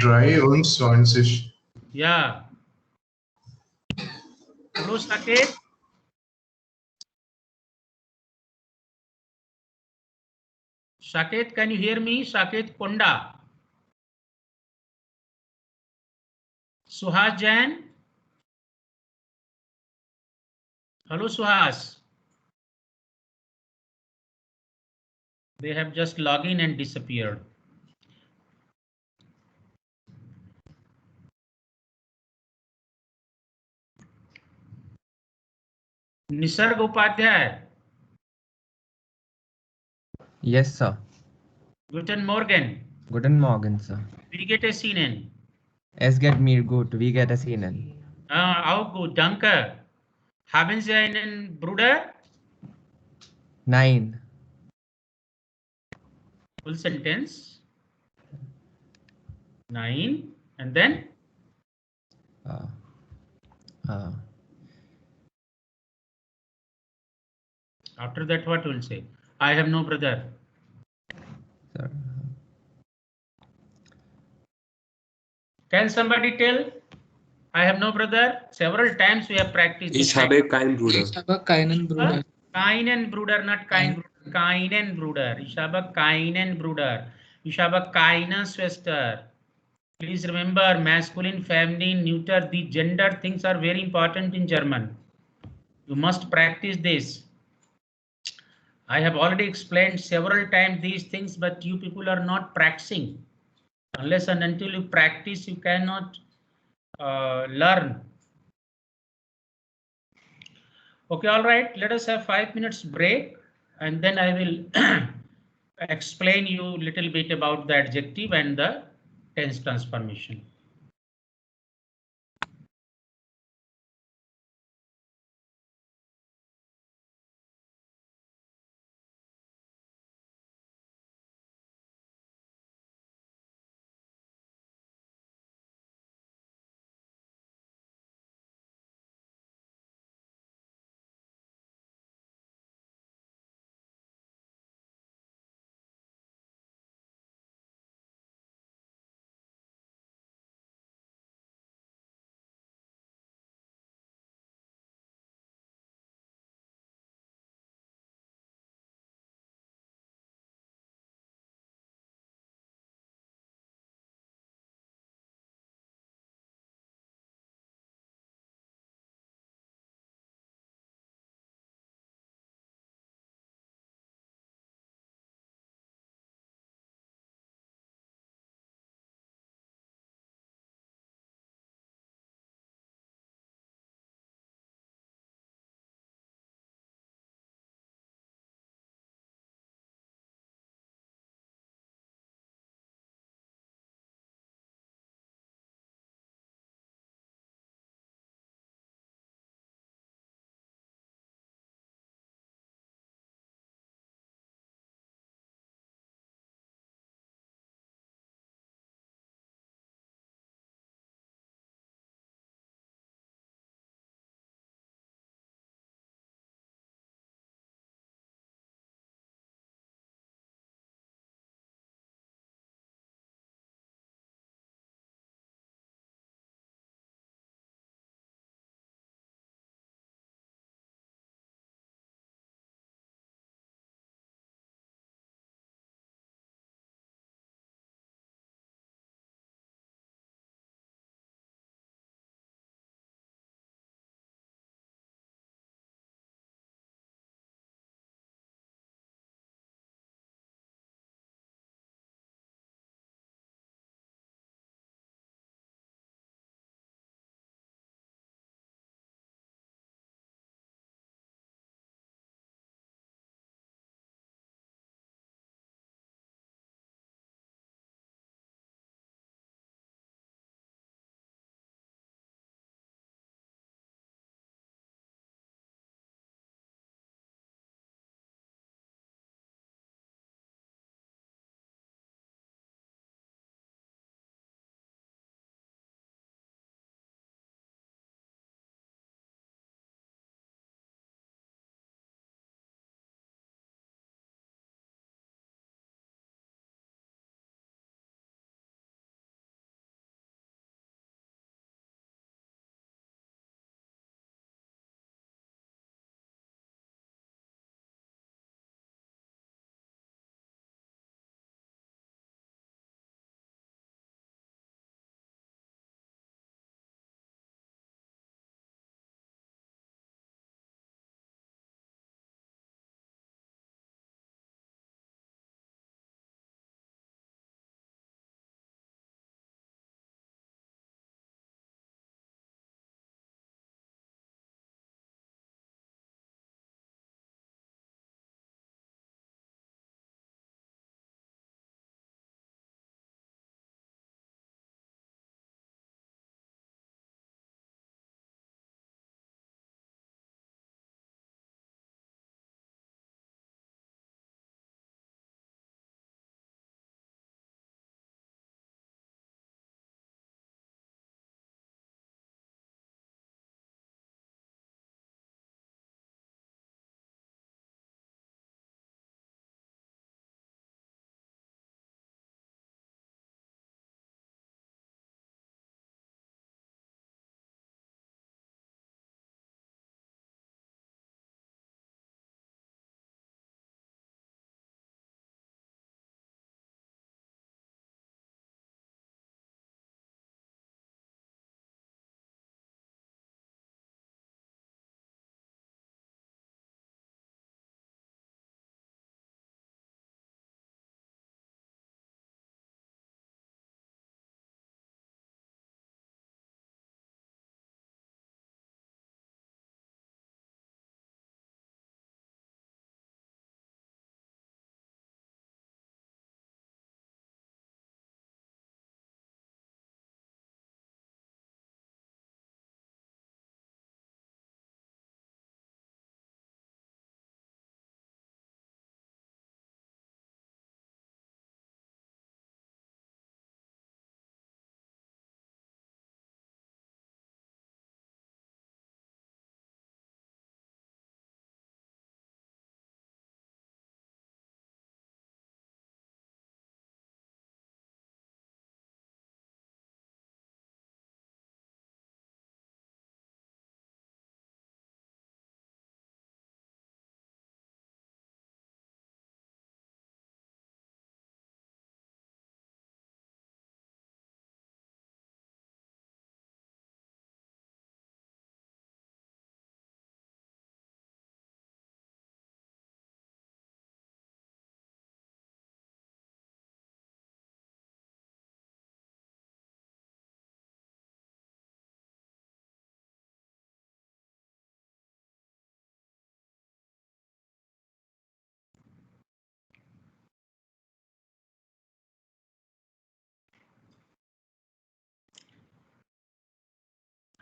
Drei und 20. Yeah. Hello, Saket. Saket, can you hear me? Saket Konda. Suhas Jain. Hello, Suhas. They have just logged in and disappeared. Nisarg Upadhyay. Yes, sir. Guten Morgen. Guten Morgen, sir. Wie geht es Ihnen? Es geht mir gut. Wie geht es Ihnen? Auch gut, danke. Haben Sie einen Bruder? Nein. Full sentence. Nein. And then? After that, what will say? I have no brother. Sir. Can somebody tell? I have no brother. Several times we have practiced. Ich habe keinen Bruder. Ich habe keinen Bruder. Keinen Bruder, not kein Bruder. Keinen Bruder. Ich habe keinen Bruder. Ich habe keine Schwester. Please remember, masculine, feminine, neuter, the gender things are very important in German. You must practice this. I have already explained several times these things, but you people are not practicing. Unless and until you practice, you cannot learn. Okay, all right. Let us have 5 minutes break, and then I will explain you a little bit about the adjective and the tense transformation.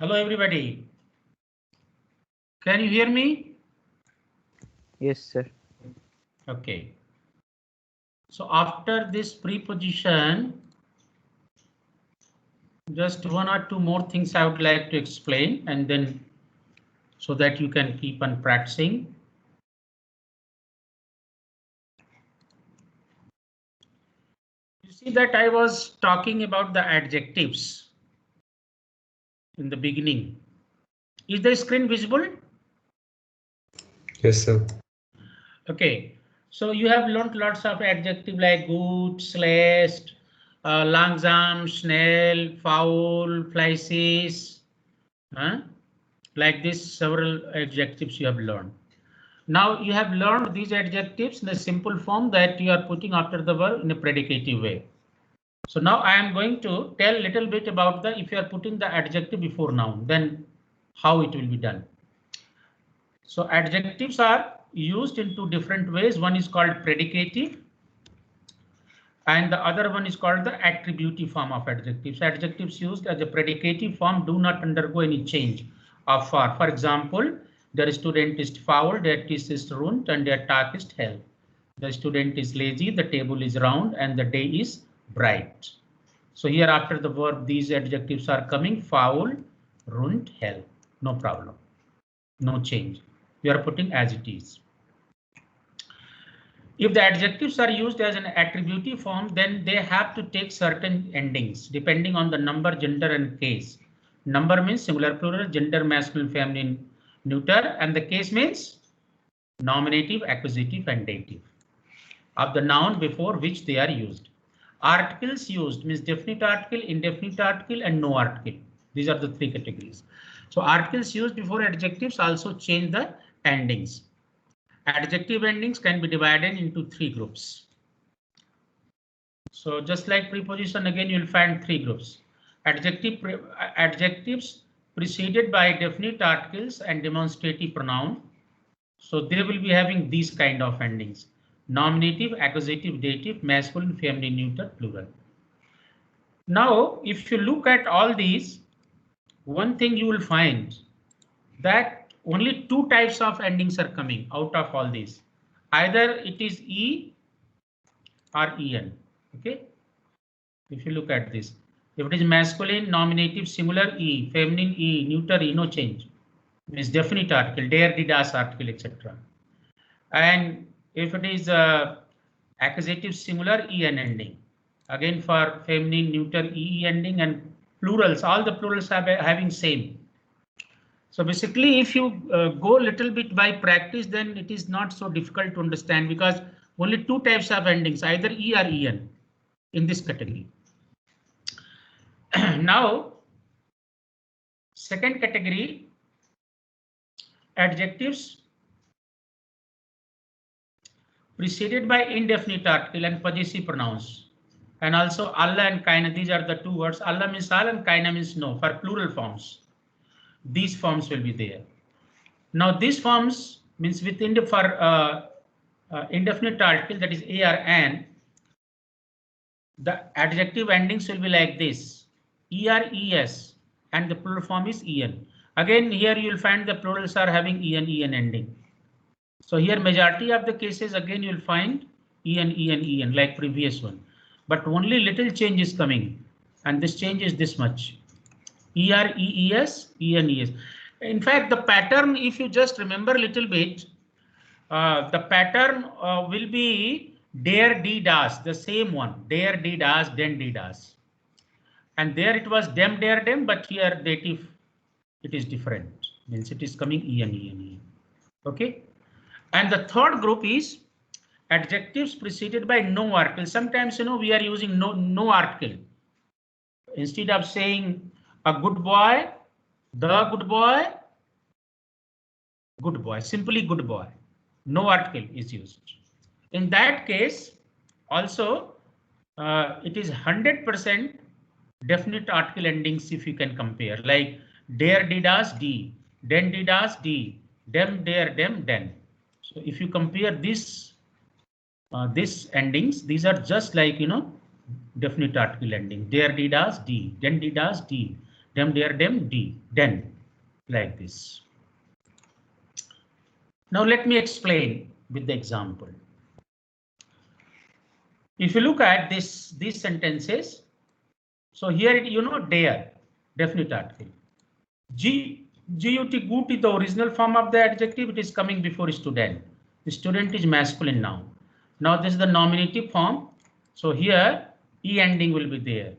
Hello, everybody. Can you hear me? Yes, sir. Okay. So after this preposition, just one or two more things I would like to explain, and then so that you can keep on practicing. You see that I was talking about the adjectives in the beginning. Is the screen visible? Yes, sir. Okay, so you have learned lots of adjective like good, slashed, langsam, schnell, foul, fleißig, like this several adjectives you have learned. Now you have learned these adjectives in a simple form that you are putting after the verb in a predicative way. So now I am going to tell a little bit about the if you are putting the adjective before noun, then how it will be done. So adjectives are used in two different ways. One is called predicative and the other one is called the attributive form of adjectives. Adjectives used as a predicative form do not undergo any change of form. For example, the student is foul, der Tisch ist rund, and der Tag ist hell. The student is lazy, the table is round, and the day is bright. So here after the verb, these adjectives are coming: foul, rund, hell. No problem. No change. We are putting as it is. If the adjectives are used as an attributive form, then they have to take certain endings depending on the number, gender, and case. Number means singular, plural, gender, masculine, feminine, neuter, and the case means nominative, accusative, and dative of the noun before which they are used. Articles used means definite article, indefinite article, and no article. These are the three categories. So articles used before adjectives also change the endings. Adjective endings can be divided into three groups. So just like preposition, again you'll find three groups. Adjectives preceded by definite articles and demonstrative pronoun. So they will be having these kind of endings: nominative, accusative, dative, masculine, feminine, neuter, plural. Now, if you look at all these, one thing you will find that only two types of endings are coming out of all these. Either it is E or EN. Okay. If you look at this, if it is masculine, nominative, singular, E, feminine, E, neuter, E, no change. Means definite article, der, die, das article, etc. And if it is accusative, singular, EN ending. Again for feminine, neuter, E ending, and plurals, all the plurals are having same. So basically, if you go a little bit by practice, then it is not so difficult to understand because only two types of endings, either E or EN in this category. Now, second category, adjectives preceded by indefinite article and possessive pronouns. And also Allah and kaina, these are the two words. Allah means all and kaina means no for plural forms. These forms will be there. Now these forms means within the for indefinite article, that is A or an, the adjective endings will be like this: er, es, and the plural form is en. Again here you will find the plurals are having en ending. So here majority of the cases again you will find en like previous one, but only little change is coming, and this change is this much: er, ees, en, es. In fact, the pattern, if you just remember a little bit, the pattern will be der, die, das, the same one: der, die, das, den, die, das. And there it was dem, der, dem, but here dative it is different, means it is coming en. Okay. And the third group is adjectives preceded by no article. Sometimes we are using no article. Instead of saying a good boy, the good boy, simply good boy. No article is used. In that case, also it is 100% definite article endings if you can compare, like der, die, das, die, den, die, das, die, dem, der, dem, den. So if you compare this endings, these are just like definite article ending: der, die, das, die, den, die, das, die, Dem, der, dem, die, den, like this. Now let me explain with the example. If you look at these sentences, so here you know der, definite article. Gut, gut is the original form of the adjective. It is coming before student. The student is masculine noun. Now this is the nominative form. So here e ending will be there.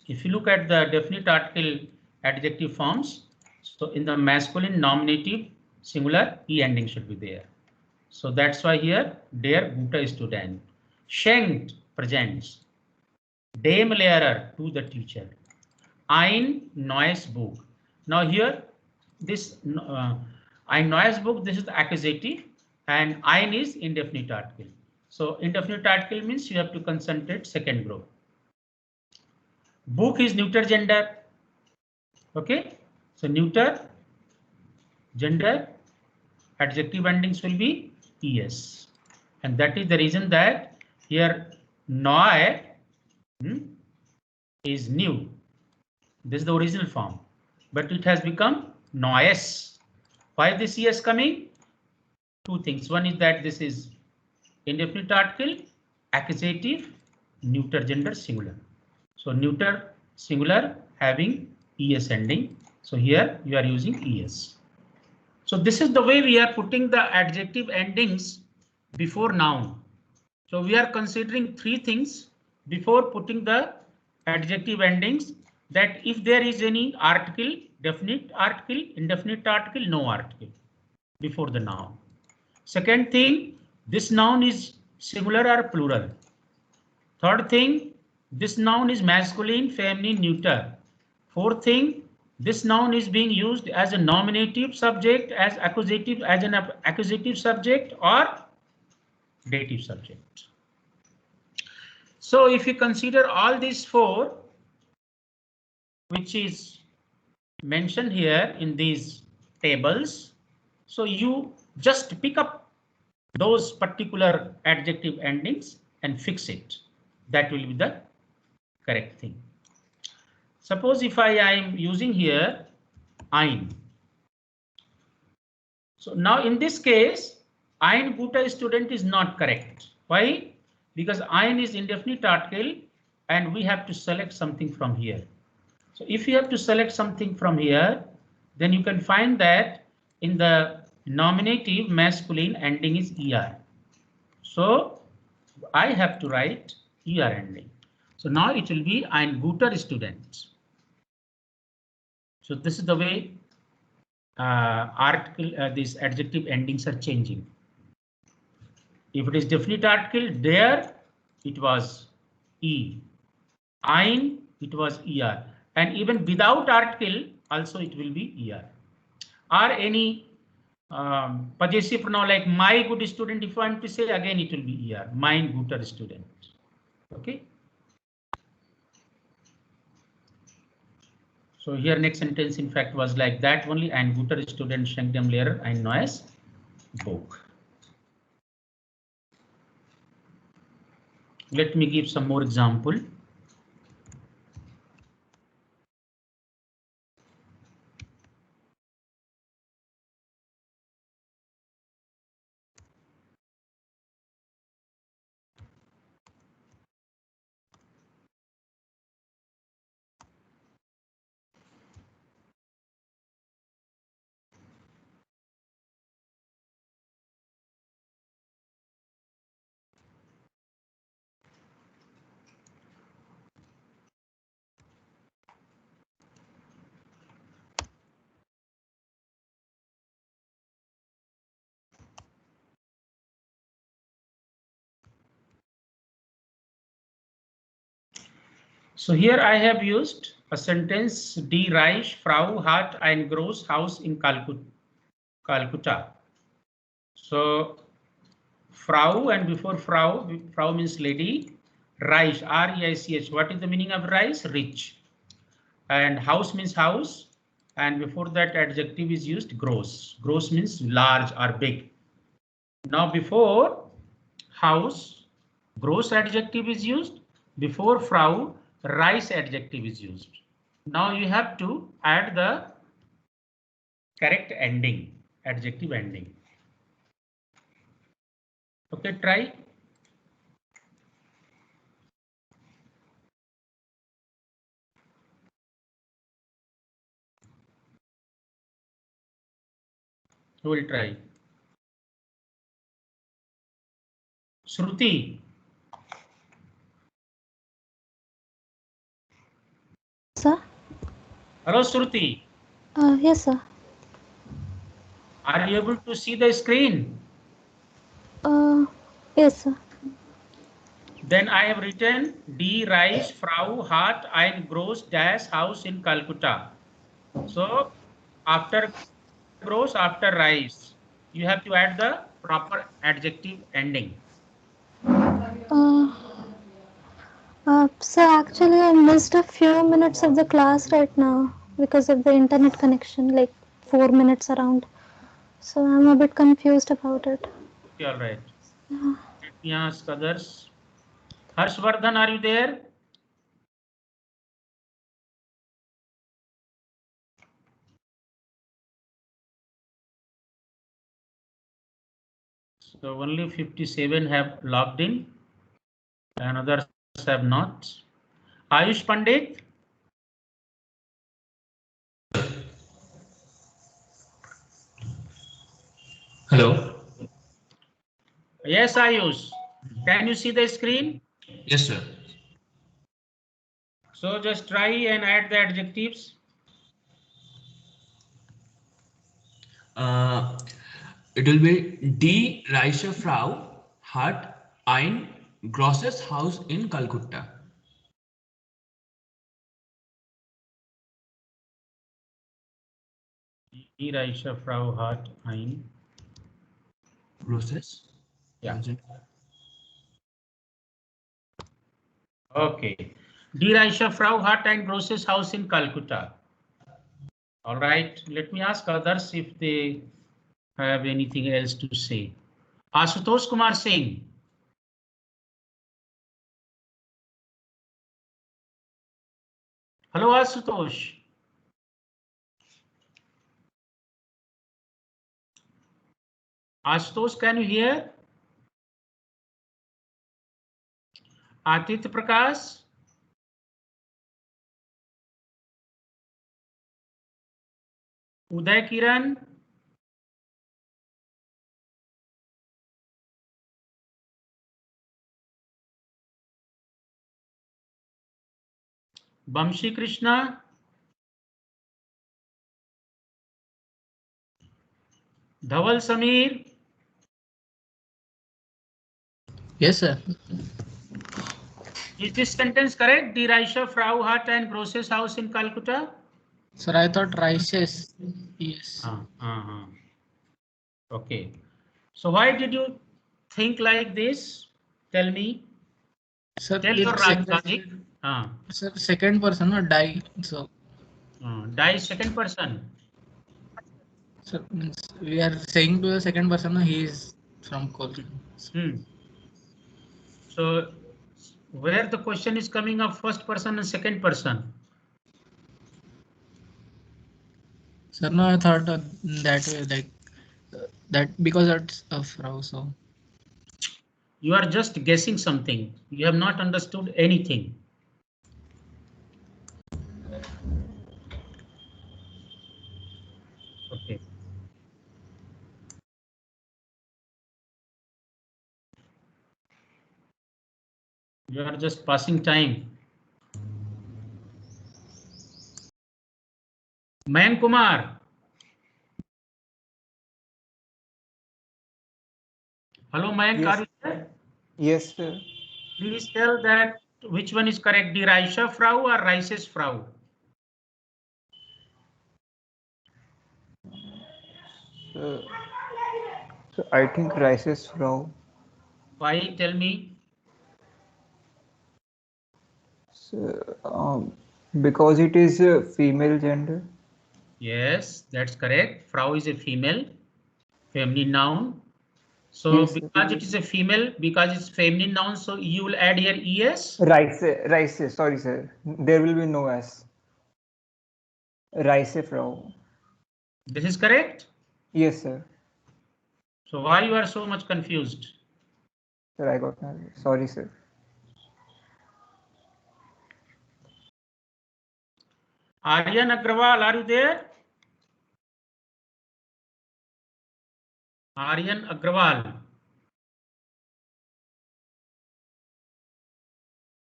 If you look at the definite article adjective forms, so in the masculine nominative singular e ending should be there. So that's why here der gute student. Schenkt presents. Dem Lehrer to the teacher. Ein neues Buch. Now here this ein neues Buch, this is the accusative and ein is indefinite article. So indefinite article means you have to concentrate second group. Book is neuter gender. Okay, so neuter gender adjective endings will be es, and that is the reason that here neu is new. This is the original form, but it has become neues. Why this es coming? Two things. One is that this is indefinite article, accusative, neuter gender singular. So neuter singular having es ending. So here you are using es. So this is the way we are putting the adjective endings before noun. So we are considering three things before putting the adjective endings, that if there is any article, definite article, indefinite article, no article before the noun. Second thing, this noun is singular or plural. Third thing, this noun is masculine, feminine, neuter. Fourth thing, this noun is being used as a nominative subject, as an accusative subject or dative subject. So if you consider all these four, which is mentioned here in these tables, so you just pick up those particular adjective endings and fix it. That will be the correct thing. Suppose if I am using here ein. So now in this case, ein gute student is not correct. Why? Because ein is indefinite article and we have to select something from here. So if you have to select something from here, then you can find that in the nominative masculine ending is er. So I have to write er ending. So now it will be ein guter student. So this is the way these adjective endings are changing. If it is definite article, there it was e. Ein, it was er. And even without article, also it will be er. Or any possessive pronoun like my good student, if I want to say, again it will be er. Mein guter student. Okay. So here next sentence in fact was like that only, ein guter student schenkt dem Lehrer ein neues Buch. Let me give some more example. So here I have used a sentence, Die Reich Frau hat ein großes Haus in Calcutta. So Frau, and before Frau means lady, Reich, R-E-I-C-H. What is the meaning of Reich? Rich. And house means house. And before that adjective is used, gross. Gross means large or big. Now before house, gross adjective is used. Before Frau, Reich adjective is used. Now you have to add the correct ending, adjective ending. Okay, try. Who will try? Shruti. Sir? Hello, Shruti. Yes, sir. Are you able to see the screen? Yes, sir. Then I have written D. Rice, Frau hat ein groß dash house in Calcutta. So after gross, after rice, you have to add the proper adjective ending. Sir, actually, I missed a few minutes of the class right now because of the internet connection, like 4 minutes around. So I'm a bit confused about it. Okay, all right. Let me ask others. Harshvardhan, are you there? So only 57 have logged in and others have not. Ayush Pandit? Hello. Yes, Ayush. Can you see the screen? Yes, sir. So just try and add the adjectives. It will be Die Reiche Frau hat ein großes Haus in Calcutta. Die reiche Frau hat ein großes. Yeah. Okay. Die reiche Frau hat ein großes Haus in Calcutta. All right. Let me ask others if they have anything else to say. Ashutosh Kumar Singh. Hello, Ashutosh. Ashutosh, can you hear? Aditya Prakash. Uday Kiran. Bamshi Krishna. Dhaval Samir. Yes, sir. Is this sentence correct? Die reiche Frau hat ein großes Haus in Calcutta. Sir, I thought rices. Yes. Okay. So why did you think like this? Tell me. Sir, Tell your logic. Sir, second person or die. So. Die second person. Sir, means we are saying to the second person, he is from Kolkata. So where the question is coming of first person and second person? Sir, no, I thought that way, like that because that's a Frau. So you are just guessing something. You have not understood anything. Okay. You are just passing time. Mayan Kumar. Hello, Mayank. Yes. Are you there? Yes, sir. Please tell that which one is correct, die reiche Frau or reiches Frau? So I think rices Frau. Why? Tell me. So, because it is a female gender. Yes, that's correct. Frau is a female, feminine noun. So Yes, because it is a female, because it's feminine noun, so you will add here es. Rice. Sorry, sir. There will be no s. Reisefrau. This is correct? Yes, sir. So why you are so much confused? Sir, I got nervous. Sorry, sir. Aryan Agrawal, are you there? Aryan Agrawal.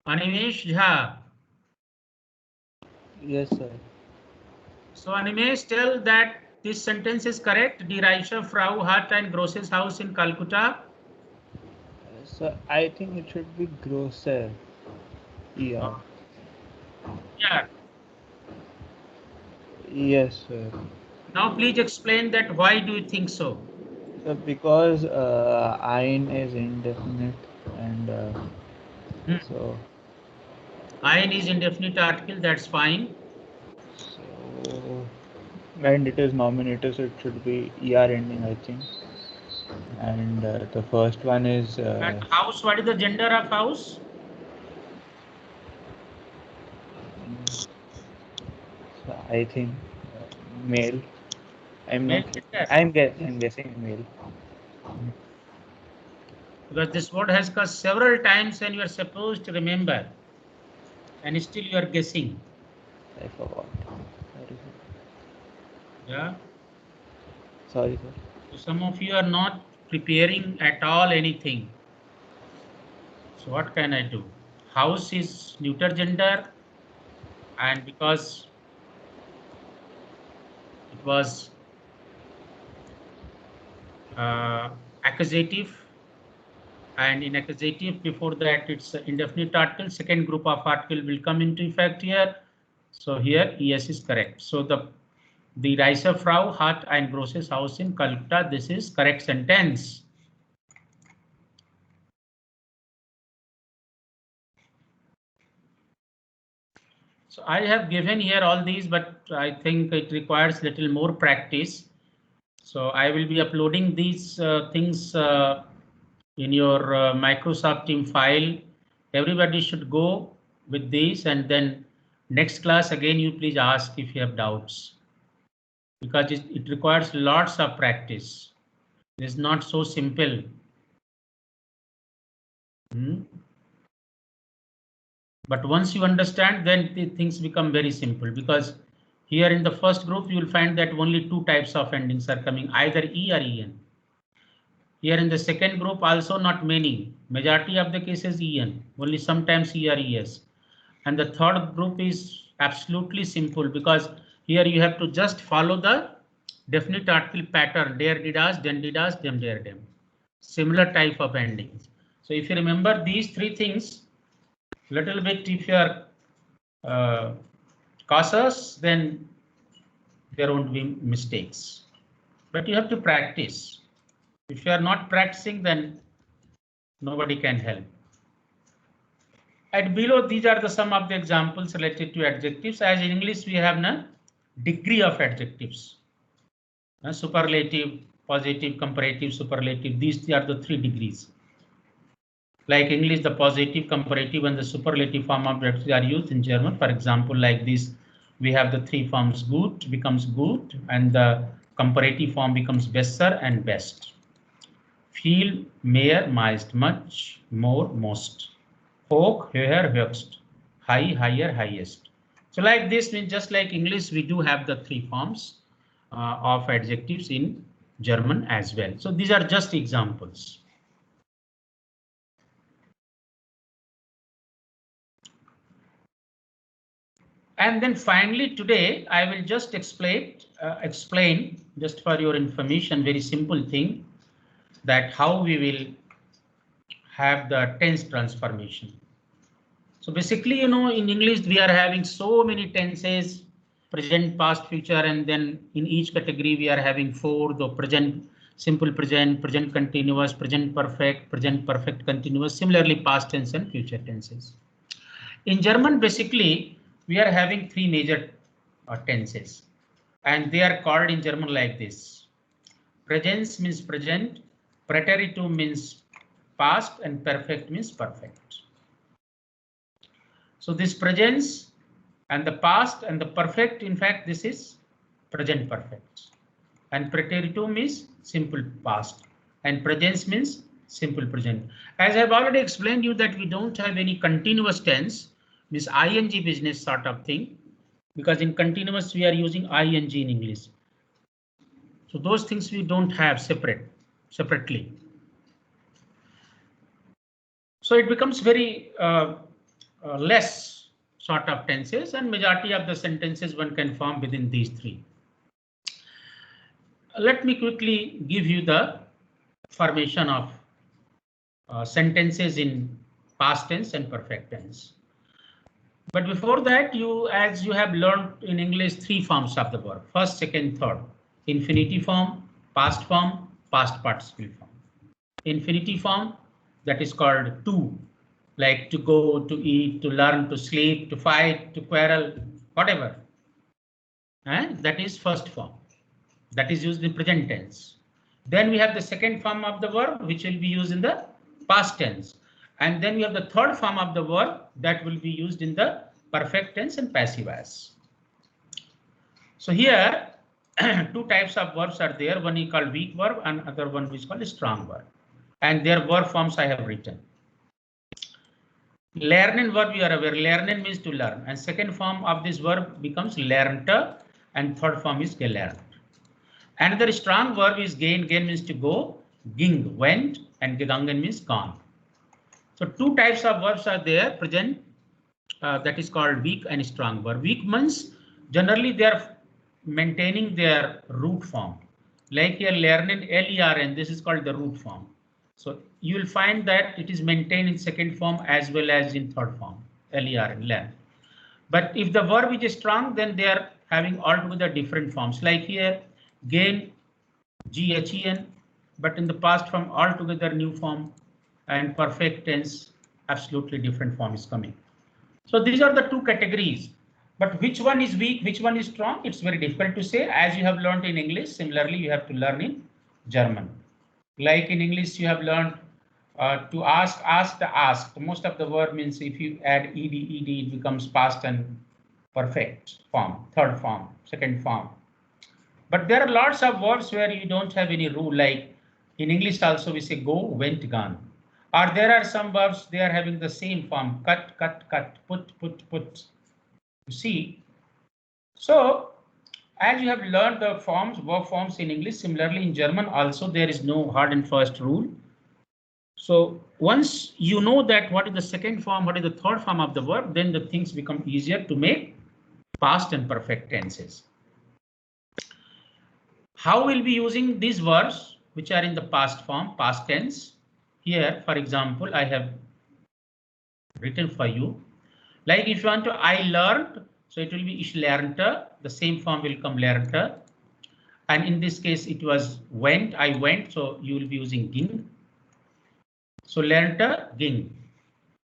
Animesh Jha. Yes, sir. So Animesh, tell that this sentence is correct. Die Reiche Frau hat ein großes Haus in Calcutta. So I think it should be grosser. Yeah. Yeah. Yes, sir. Now please explain that why do you think so? So because ein is indefinite and so Ein is indefinite article, that's fine. so and it is nominative, so it should be er ending, I think. And the first one is And house, what is the gender of house? so I think male. I'm Male not. gender. I'm guessing male. Because this word has come several times and you are supposed to remember. And still you are guessing. I forgot. Sorry, Yeah. sorry, sir. So some of you are not preparing at all anything. So what can I do? House is neuter gender, and because it was accusative, and in accusative before that it's indefinite article, second group of article will come into effect here. So here yes is correct. So the Reiche Frau hat ein großes Haus in Calcutta. This is correct sentence. So I have given here all these, but I think it requires little more practice. So I will be uploading these things in your Microsoft Team file. Everybody should go with these, and then next class again you please ask if you have doubts, because it requires lots of practice. It is not so simple. But once you understand, then the things become very simple, because here in the first group you will find that only two types of endings are coming, either E or EN. Here in the second group also not many, majority of the cases EN, only sometimes E or ES. And the third group is absolutely simple, because here you have to just follow the definite article pattern, der, didas, den, didas, dem, der, dem. Similar type of endings. So if you remember these three things, little bit, if you are cautious, then there won't be mistakes. But you have to practice. If you are not practicing, then nobody can help. At below, these are the some of the examples related to adjectives. As in English, we have a degree of adjectives. Superlative, positive, comparative, superlative. These are the 3 degrees. Like English, the positive, comparative, and the superlative form of adjectives are used in German. For example, like this, we have the 3 forms: gut becomes gut, and the comparative form becomes besser and best. Viel, mehr, meist, much, more, most. Hoch, höher, höchst. High, higher, highest. So like this means, just like English, we do have the 3 forms of adjectives in German as well. So these are just examples. And then finally today I will just explain just for your information, very simple thing, that how we will have the tense transformation. So basically, you know, in English we are having so many tenses: present, past, future, and then in each category we are having 4: the present, simple present, present continuous, present perfect continuous, similarly past tense and future tenses. In German, basically we are having 3 major tenses, and they are called in German like this. Presens means present, preteritum means past, and perfect means perfect. So this presens And the past and the perfect, in fact, this is present perfect. And preteritum means simple past. And presence means simple present. As I've already explained you that we don't have any continuous tense, means ing business sort of thing, because in continuous we are using ing in English. So those things we don't have separately. So it becomes very less sort of tenses, and majority of the sentences one can form within these three. Let me quickly give you the formation of sentences in past tense and perfect tense. But before that, as you have learned in English, three forms of the verb: first, second, third. Infinitive form, past participle form. Infinitive form, that is called to, like to go, to eat, to learn, to sleep, to fight, to quarrel, whatever. And that is first form. That is used in present tense. Then we have the second form of the verb, which will be used in the past tense. And then we have the third form of the verb that will be used in the perfect tense and passive voice. So here, two types of verbs are there. One is called weak verb and other one is called a strong verb. And their verb forms I have written. Lernen verb, you are aware, lernen means to learn. And second form of this verb becomes lernte, and third form is gelernt. Another strong verb is gehen. Gehen means to go. Ging, went, and gegangen means gone. So two types of verbs are there present. That is called weak and strong verb. Weak means generally they are maintaining their root form. Like here lernen, L-E-R-N, this is called the root form. So you will find that it is maintained in second form as well as in third form, L-E-R-N, learn. But if the verb is strong, then they are having altogether different forms. Like here, gain, G-H-E-N, but in the past form, altogether new form, and perfect tense, absolutely different form is coming. So these are the two categories. But which one is weak, which one is strong? It's very difficult to say. As you have learned in English, similarly, you have to learn in German. Like in English, you have learned to ask, asked, asked. Most of the verb means if you add ed, it becomes past and perfect form, third form, second form. But there are lots of verbs where you don't have any rule. Like in English also we say go, went, gone. Or there are some verbs, they are having the same form, cut, cut, cut, put, put, put. You see, so as you have learned the forms, verb forms in English, similarly in German also there is no hard and fast rule. So once you know that what is the second form, what is the third form of the verb, then the things become easier to make past and perfect tenses. How we'll be using these verbs which are in the past form, past tense? Here, for example, I have written for you. Like if you want to, I learned, so it will be ich lernte, the same form will come lernte. And in this case, it was went, I went, so you will be using ging. So lernte, ging.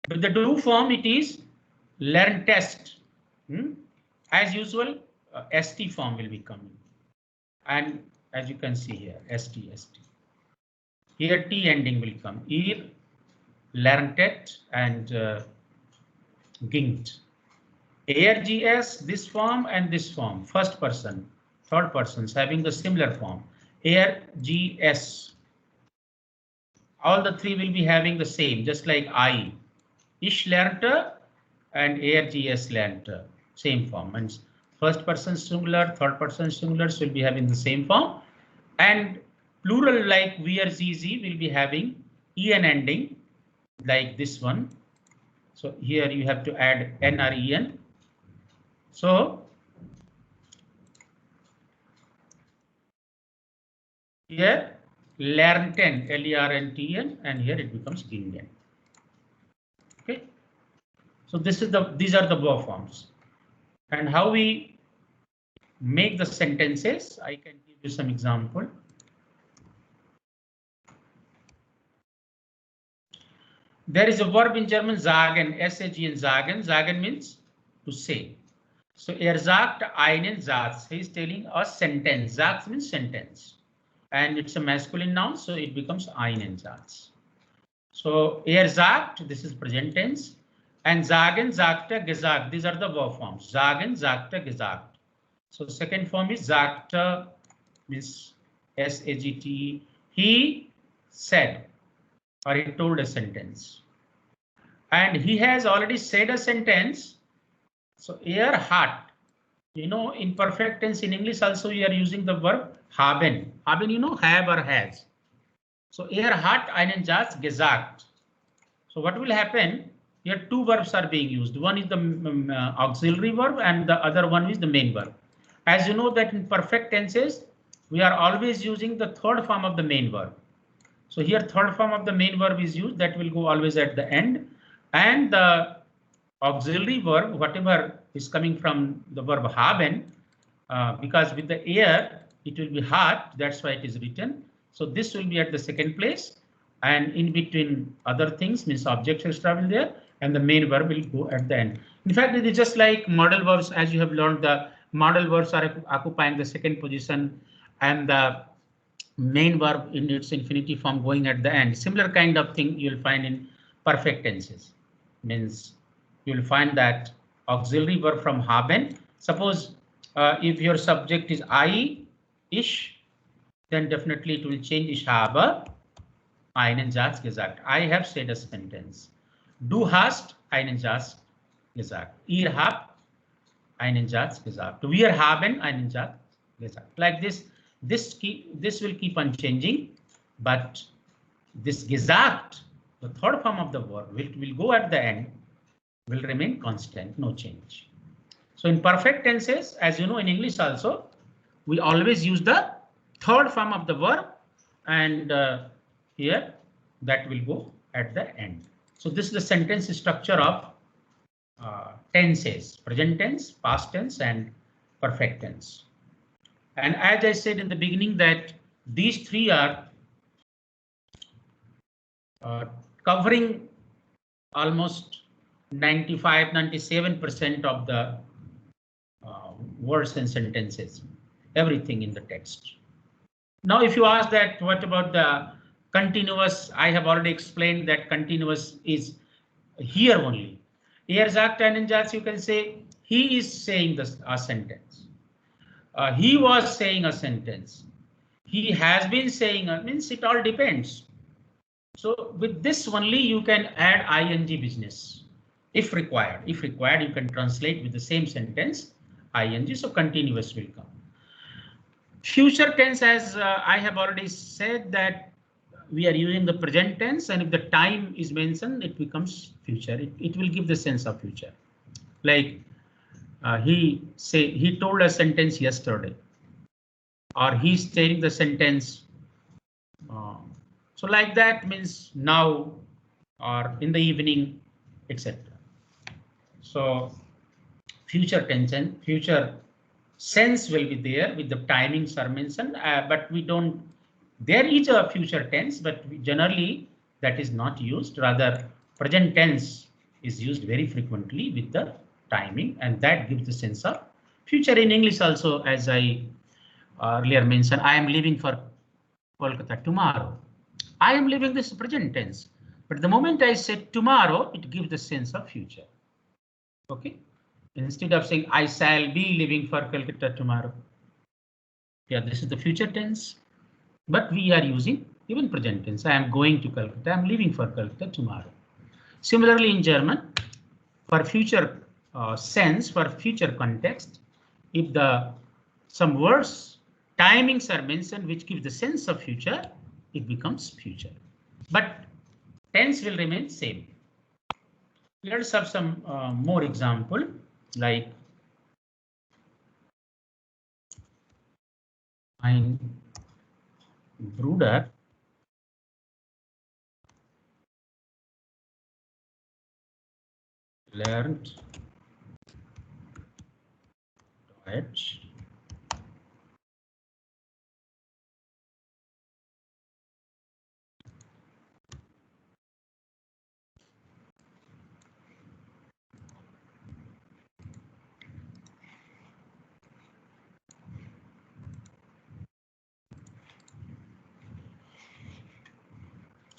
But the do form, it is lerntest. As usual, st form will be coming. And as you can see here, st. Here t ending will come. Ihr lerntet and gingt. ARGS, this form and this form, first person, third persons having the similar form. ARGS. All the three will be having the same, just like I. Ich lernte and ARGS lernte, same form. And first person singular, third person singulars will be having the same form. And plural like wir, sie will be having en ending like this one. So here you have to add n or en. So here lernten, L-E-R-N-T-N, and here it becomes gingen. Okay. So these are the verb forms. And how we make the sentences, I can give you some example. There is a verb in German, sagen, S-A-G-N, sagen. Sagen means to say. So sagt einen Satz. He is telling a sentence. Satz means sentence. And it's a masculine noun, so it becomes einen Satz. So sagt, this is present tense. And sagen, sagte, gesagt. These are the verb forms. Sagen, sagte, gesagt. So second form is sagte, means S-A-G-T. He said, or he told a sentence. And he has already said a sentence. So er hat. You know, in perfect tense in English also we are using the verb haben. Haben, you know, have or has. So er hat einen Satz gesagt. So what will happen? Here two verbs are being used. One is the auxiliary verb and the other one is the main verb. As you know that in perfect tenses, we are always using the third form of the main verb. So here third form of the main verb is used, that will go always at the end. And the auxiliary verb, whatever is coming from the verb haben, because with the er, it will be hat, that's why it is written. So this will be at the second place. And in between other things means objects extra will there and the main verb will go at the end. In fact, it is just like modal verbs. As you have learned, the modal verbs are occupying the second position and the main verb in its infinitive form going at the end. Similar kind of thing you will find in perfect tenses. Means you will find that auxiliary verb from haben. Suppose if your subject is I-ish, then definitely it will change ich habe einen Satz gesagt. I have said a sentence. Du hast einen Satz gesagt. Ihr habt einen Satz gesagt. Wir haben einen Satz gesagt. Like this, this will keep on changing, but this gesagt, the third form of the verb, will go at the end, will remain constant, no change. So in perfect tenses, as you know in English also, we always use the third form of the verb, and here that will go at the end. So this is the sentence structure of tenses: present tense, past tense, and perfect tense. And as I said in the beginning that these three are covering almost 95-97% of the words and sentences, everything in the text. Now, if you ask that, what about the continuous? I have already explained that continuous is here only. Er sagt einen Satz, you can say he is saying a sentence. He was saying a sentence. He has been saying, means it all depends. So with this only you can add ing business if required. If required, you can translate with the same sentence ing. So continuous will come. Future tense, as I have already said, that we are using the present tense, and if the time is mentioned, it becomes future. It will give the sense of future. Like he told a sentence yesterday, or he's saying the sentence. So like that means now or in the evening, etc. So future tense and future sense will be there with the timings are mentioned, but we don't. There is a future tense, but generally that is not used. Rather, present tense is used very frequently with the timing, and that gives the sense of future. In English also, as I earlier mentioned, I am leaving for Kolkata tomorrow. I am leaving this present tense, but the moment I said tomorrow, it gives the sense of future. Okay, instead of saying I shall be leaving for Kolkata tomorrow. Yeah, this is the future tense, but we are using even present tense. I am going to Kolkata. I am leaving for Kolkata tomorrow. Similarly, in German, for future sense, for future context, if some words timings are mentioned which give the sense of future, it becomes future, but tense will remain same. Let's have some more example, like mein Bruder lernt Deutsch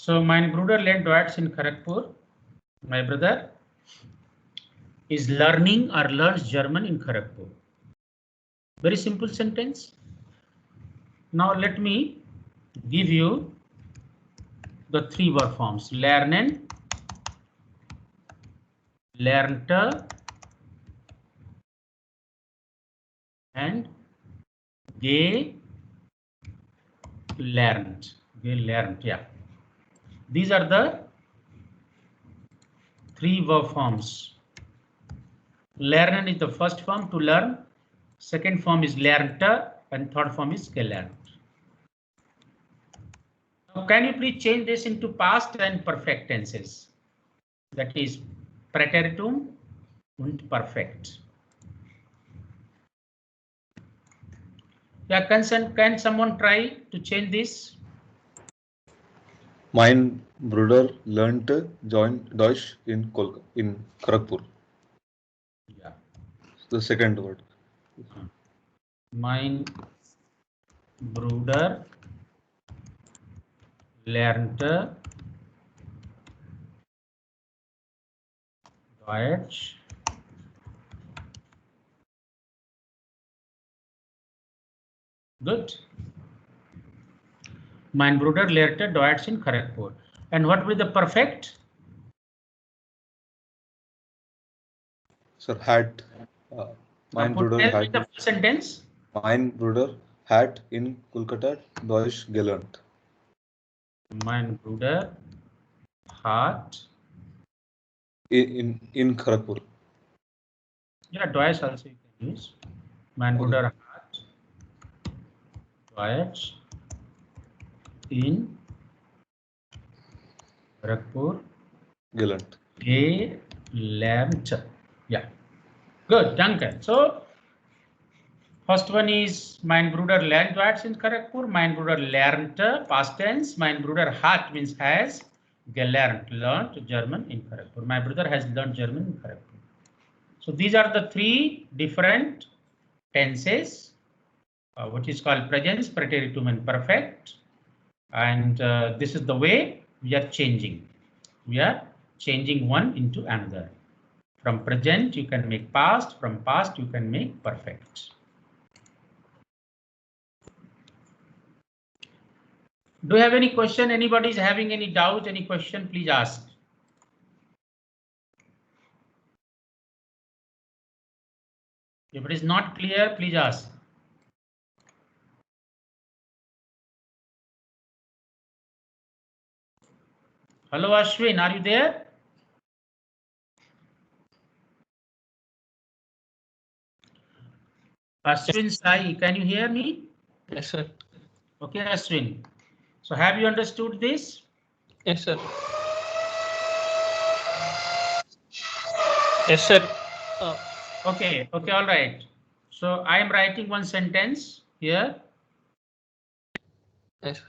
So mein Bruder lernt Deutsch in Kharagpur. My brother is learning or learns German in Kharagpur. Very simple sentence. Now let me give you the three verb forms: lernen, lernte, and gelernt. Gelernt, yeah. These are the three verb forms. Lernen is the first form, to learn. Second form is lernte, and third form is gelernt. Now, can you please change this into past and perfect tenses? That is Präteritum und Perfekt. Yeah, can someone try to change this? Mein Bruder lernte Deutsch in Kharagpur. Yeah. The second word. Mein Bruder lernte Deutsch good. Mein Bruder lernte Deutsch in Kharagpur. And what will be the perfect? Sir, hat. Mein Bruder hat. The sentence. Mein Bruder hat in Kolkata Deutsch gelernt. Mein Bruder hat in Kharagpur. Yeah, Deutsch also you can use. Mein Bruder hat Deutsch in Kharagpur gelernt. Gelernt. Yeah. Good, danke. So first one is mein Bruder lernt Deutsch in Kharagpur. Mein Bruder lernte, past tense. Mein Bruder hat means has gelernt, learned German in Kharagpur. My brother has learned German in Kharagpur. So these are the three different tenses, which is called present, preteritum, and perfect. And this is the way we are changing. We are changing one into another. From present, you can make past. From past, you can make perfect. Do you have any question? Anybody is having any doubt, any question, please ask. If it is not clear, please ask. Hello, Ashwin, are you there? Ashwin Sai, can you hear me? Yes, sir. Okay, Ashwin. So have you understood this? Yes, sir. Yes, sir. Okay, all right. So I am writing one sentence here. Yes.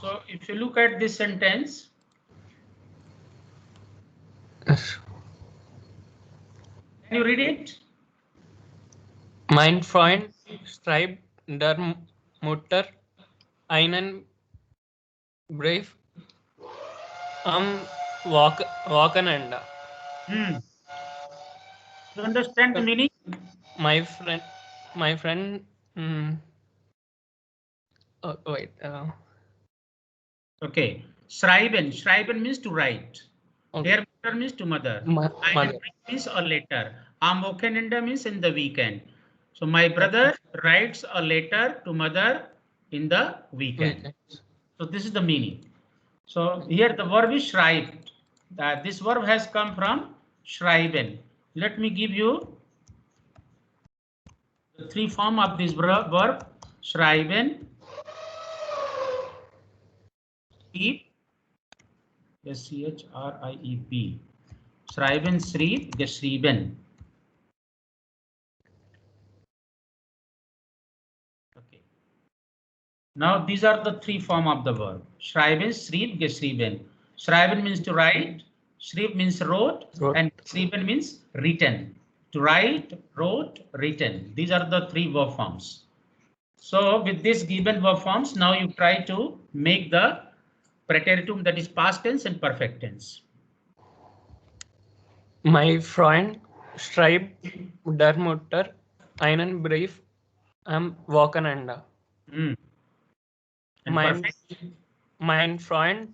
So if you look at this sentence, can you read it? Mein Freund schreibt der Mutter einen Brief am Wochenende. You understand the meaning? My friend. Oh, wait. Okay. Schreiben means to write. Okay. Der Mutter means to mother. Mother Means a letter. Am Wochenende means in the weekend. So my brother writes a letter to mother in the weekend. So this is the meaning. So here the verb is schreibt. This verb has come from schreiben. Let me give you the three form of this verb: schreiben, schrieb, schrieb, schreiben, schrieb, geschrieben. Okay. Now these are the three form of the verb: schreiben, schrieb, geschrieben. Schreiben means to write, schrieb means wrote, and geschrieben means written. To write, wrote, written. These are the three verb forms. So with this given verb forms, now you try to make the preteritum, that is past tense and perfect tense. My Freund schreibt der Mutter einen Brief am Wochenende. Mein Freund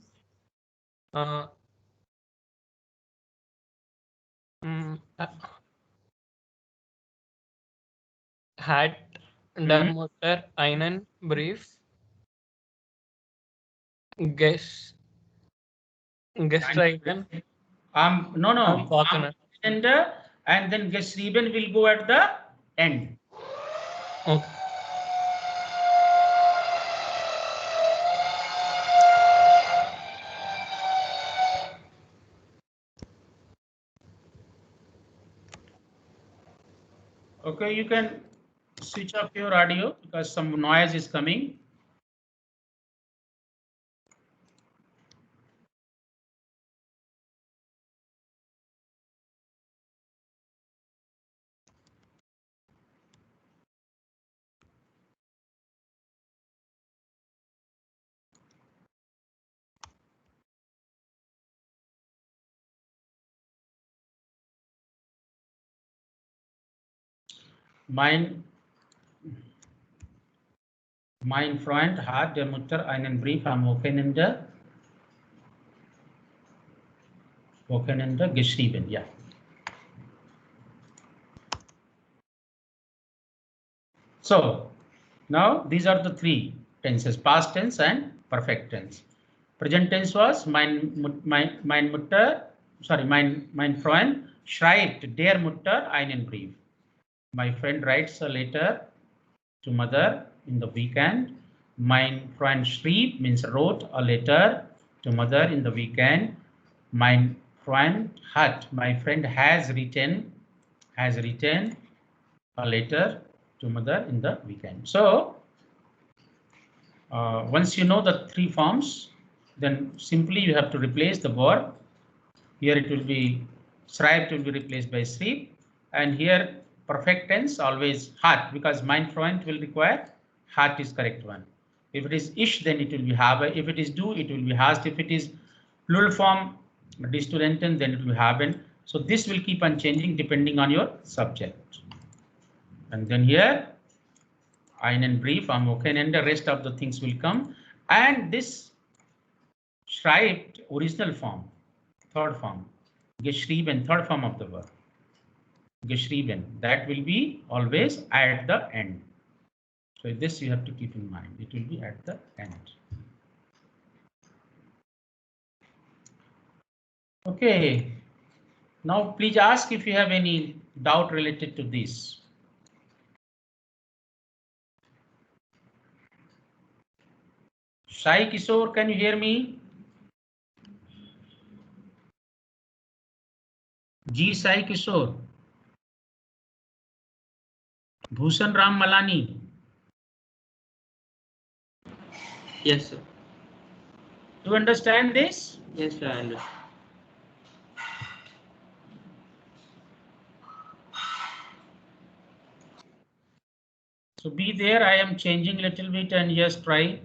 hat der Mutter einen Brief geschrieben. No. And then geschrieben will go at the end. Okay. Okay, you can switch off your audio because some noise is coming. Mein Freund hat der Mutter einen Brief am Wochenende geschrieben. Yeah. So now these are the three tenses: past tense and perfect tense. Present tense was mein Freund schreibt der Mutter einen Brief. My friend writes a letter to mother in the weekend. Mein Freund schrieb means wrote a letter to mother in the weekend. Mein Freund hat, my friend has written a letter to mother in the weekend. So once you know the three forms, then simply you have to replace the verb. Here it will be schreibt will be replaced by schrieb, and here perfect tense always hat, because mein Freund will require hat is correct one. If it is ich, then it will be habe. If it is du, it will be hast. If it is plural form disstudenten, then it will haben. So this will keep on changing depending on your subject. And then here einen Brief am Wochenende, rest of the things will come. And this schreibt original form, third form, geschrieben, third form of the verb, geschrieben, that will be always at the end. So this you have to keep in mind, it will be at the end. Okay, now please ask if you have any doubt related to this. Sai Kishore, can you hear me? G Sai Kishore. Bhushan Ram Malani. Yes, sir. Do you understand this? Yes, sir, I understand. So be there, I am changing little bit and yes, try.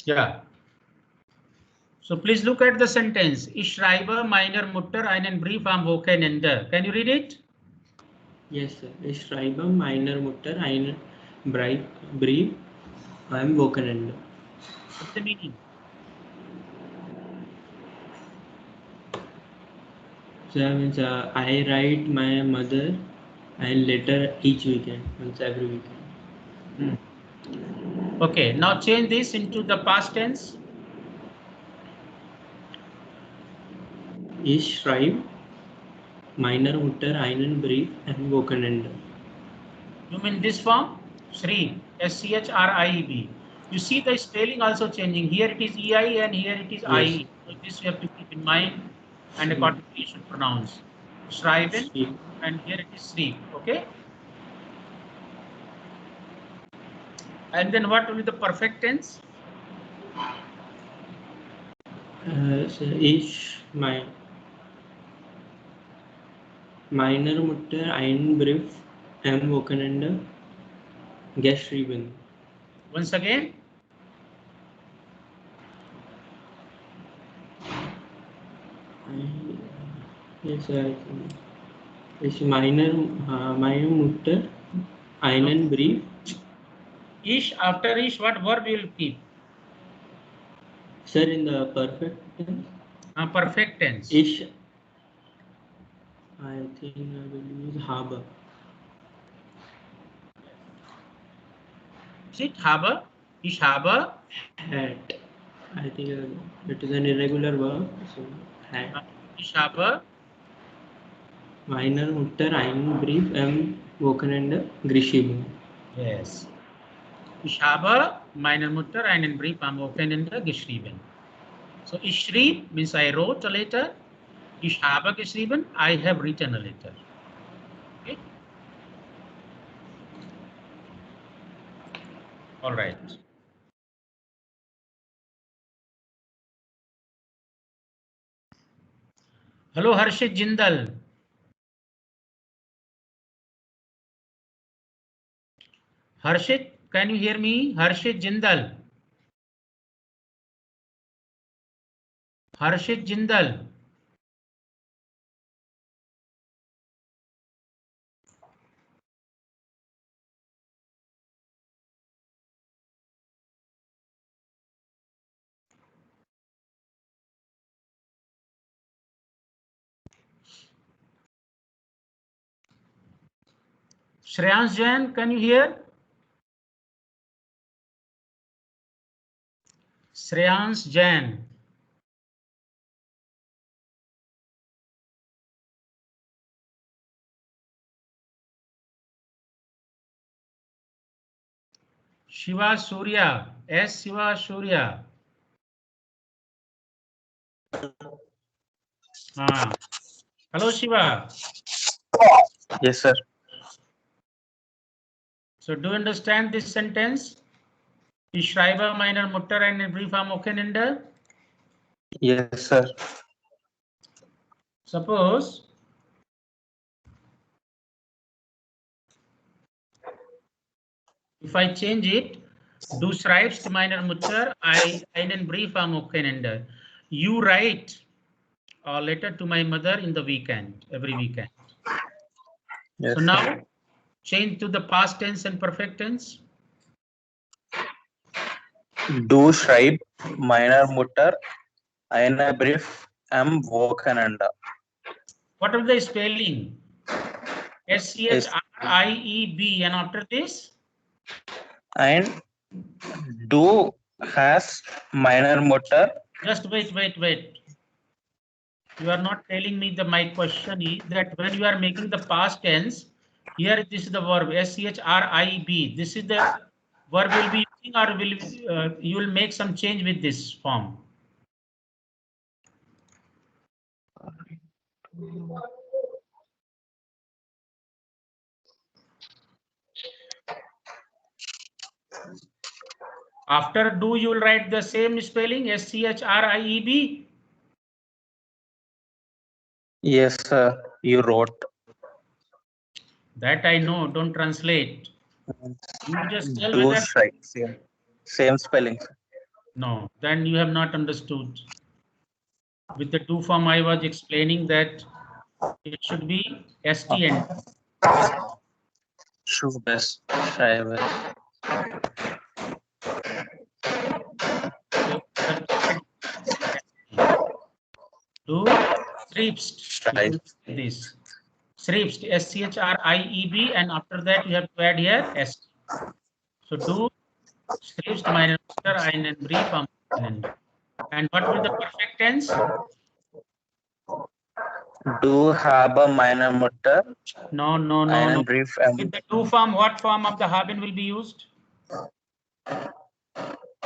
Yeah. So please look at the sentence. Ich schreibe meiner Mutter einen Brief am Wochenende. Can you read it? Yes, sir. Ich schreibe meiner Mutter einen Brief am Wochenende. What's the meaning? So that means I write my mother a letter each weekend, once every weekend. Okay, now change this into the past tense. Ich schreibe meiner Mutter einen Brief am Wochenende. You mean this form? Shreeb, S-C-H-R-I-E-B. You see the spelling also changing. Here it is E-I and here it is I-E. So this you have to keep in mind and accordingly you should pronounce. Schreiben and here it is Shreeb. Okay? And then what will be the perfect tense? So ich meiner Mutter einen Brief am Wochenende geschrieben. Once again. Yes, ich meine Mutter einen Brief. Ich, after ich, what verb you will keep? Sir, in the perfect tense? Perfect tense. Ich, I think I will use habe. Is it habe? Ich habe? Hat. I think it is an irregular verb. So, hat. Ich habe meiner Mutter einen Brief am Wochenende geschrieben. Yes. Ich habe meiner Mutter einen Brief am Wochenende geschrieben. So ich schrieb means I wrote a letter. Ich habe geschrieben, I have written a letter. Okay. All right. Hello, Harshit Jindal. Harshit, can you hear me? Harshit Jindal. Harshit Jindal. Shreyans Jain, can you hear? Shreyans Jain. Shiva Surya. S. Shiva Surya. Hello, Shiva. Yes, sir. So do you understand this sentence? Ich schreibe meiner Mutter einen Brief am Wochenende. Yes, sir. Suppose if I change it, du schreibst meiner Mutter einen Brief am Wochenende. You write a letter to my mother in the weekend, every weekend. Yes, so now change to the past tense and perfect tense. Du schreib meiner Mutter einen Brief am Wochenende. What is the spelling? S-C-H-R-I-E-B, and after this? And du hast meiner Mutter. Just wait. You are not telling me my question is that when you are making the past tense, here this is the verb S-C-H-R-I-B. This is the verb you will be using, or you will make some change with this form? After do, you will write the same spelling S-C-H-R-I-E-B. Yes, sir. You wrote. That I know. Don't translate. You just tell Du whether schreib. Same spelling. No, then you have not understood. With the do form, I was explaining that it should be ST and Should best try well. Do Shribst. This Shribst, SCHRIEB, and after that you have to add here ST. So do Shribst minor einen brief and what will the perfect tense? Do haben meine Mutter No. einen Brief With the do form, what form of the haben will be used?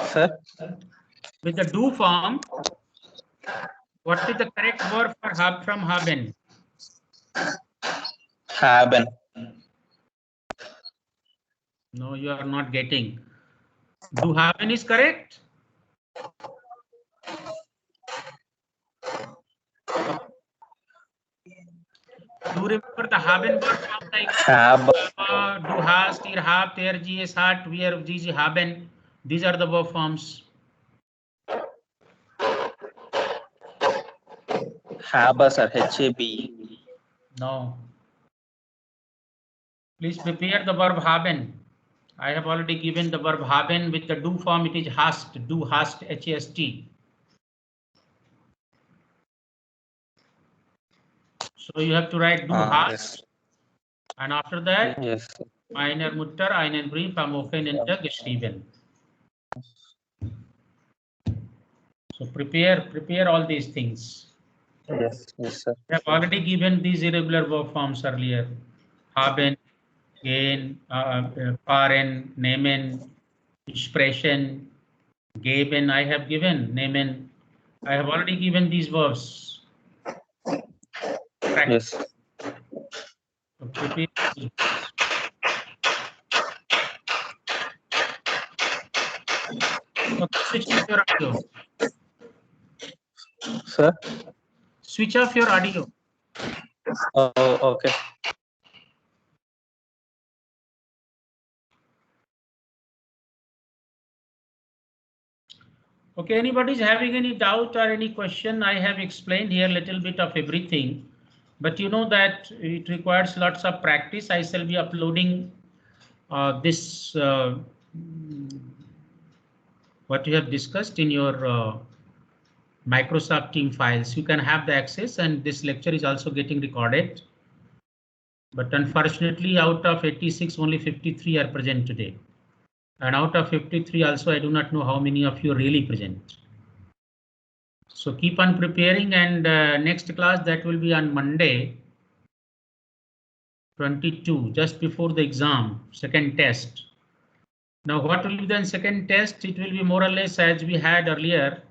Sir? With the do form, what is the correct verb for from haben? Haben. No, you are not getting. Do haben is correct? Do remember the haben verb form like du hast, ihr habt, es hat, wir, sie haben. These are the verb forms. Habe, sir. HAB. No. Please prepare the verb haben. I have already given the verb haben. With the do form, it is hast. Do hast, HAST. So you have to write du hast, Yes. and after that, Yes. Meine Mutter einen Brief am Wochenende geschrieben. So prepare all these things. Yes, sir. I have already given these irregular verb forms earlier. Haben, gehen, fahren, nehmen, sprechen, geben. I have given, nehmen. I have already given these verbs. Yes. So prepare these verbs. Switch off your audio. Sir? Switch off your audio. Oh, okay. Okay, anybody is having any doubt or any question? I have explained here a little bit of everything, but you know that it requires lots of practice. I shall be uploading this what you have discussed in your Microsoft Team files. You can have the access, and this lecture is also getting recorded. But unfortunately, out of 86, only 53 are present today. And out of 53 also, I do not know how many of you are really present. So keep on preparing, and next class that will be on Monday, 22, just before the exam, second test. Now what will be the second test? It will be more or less as we had earlier.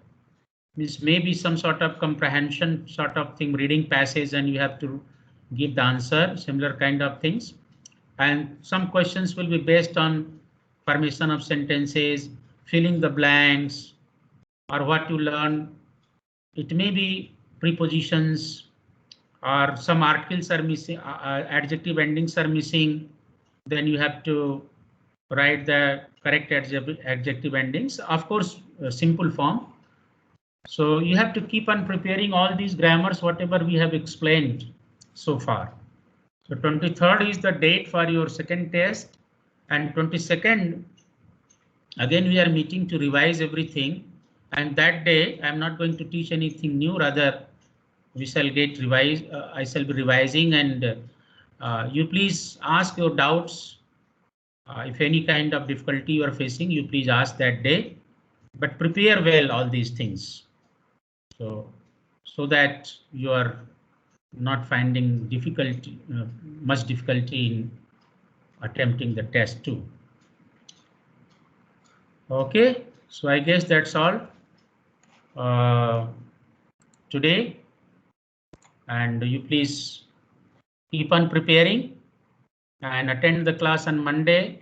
Means maybe some sort of comprehension sort of thing, reading passage, and you have to give the answer, similar kind of things. And some questions will be based on formation of sentences, filling the blanks, or what you learn. It may be prepositions, or some articles are missing, adjective endings are missing. Then you have to write the correct adjective endings. Of course, simple form. So you have to keep on preparing all these grammars, whatever we have explained so far. So 23rd is the date for your second test, and 22nd, again we are meeting to revise everything. And that day I'm not going to teach anything new, rather we shall get revised. I shall be revising, and you please ask your doubts. If any kind of difficulty you are facing, you please ask that day, but prepare well all these things. So that you are not finding difficulty, much difficulty in attempting the test too. Okay, so I guess that's all today, and you please keep on preparing and attend the class on Monday.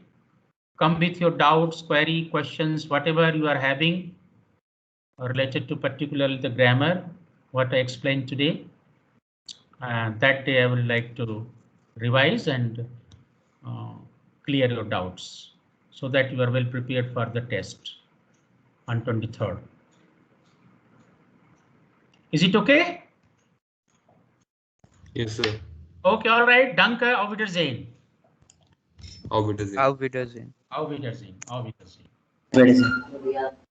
Come with your doubts, query, questions, whatever you are having related to particularly the grammar, what I explained today. That day I would like to revise and clear your doubts so that you are well prepared for the test. on 23rd. Is it okay? Yes, sir. Okay, all right. Danke, auf Wiedersehen. Auf Wiedersehen. Auf Wiedersehen. Auf Wiedersehen. Auf Wiedersehen. Where is it?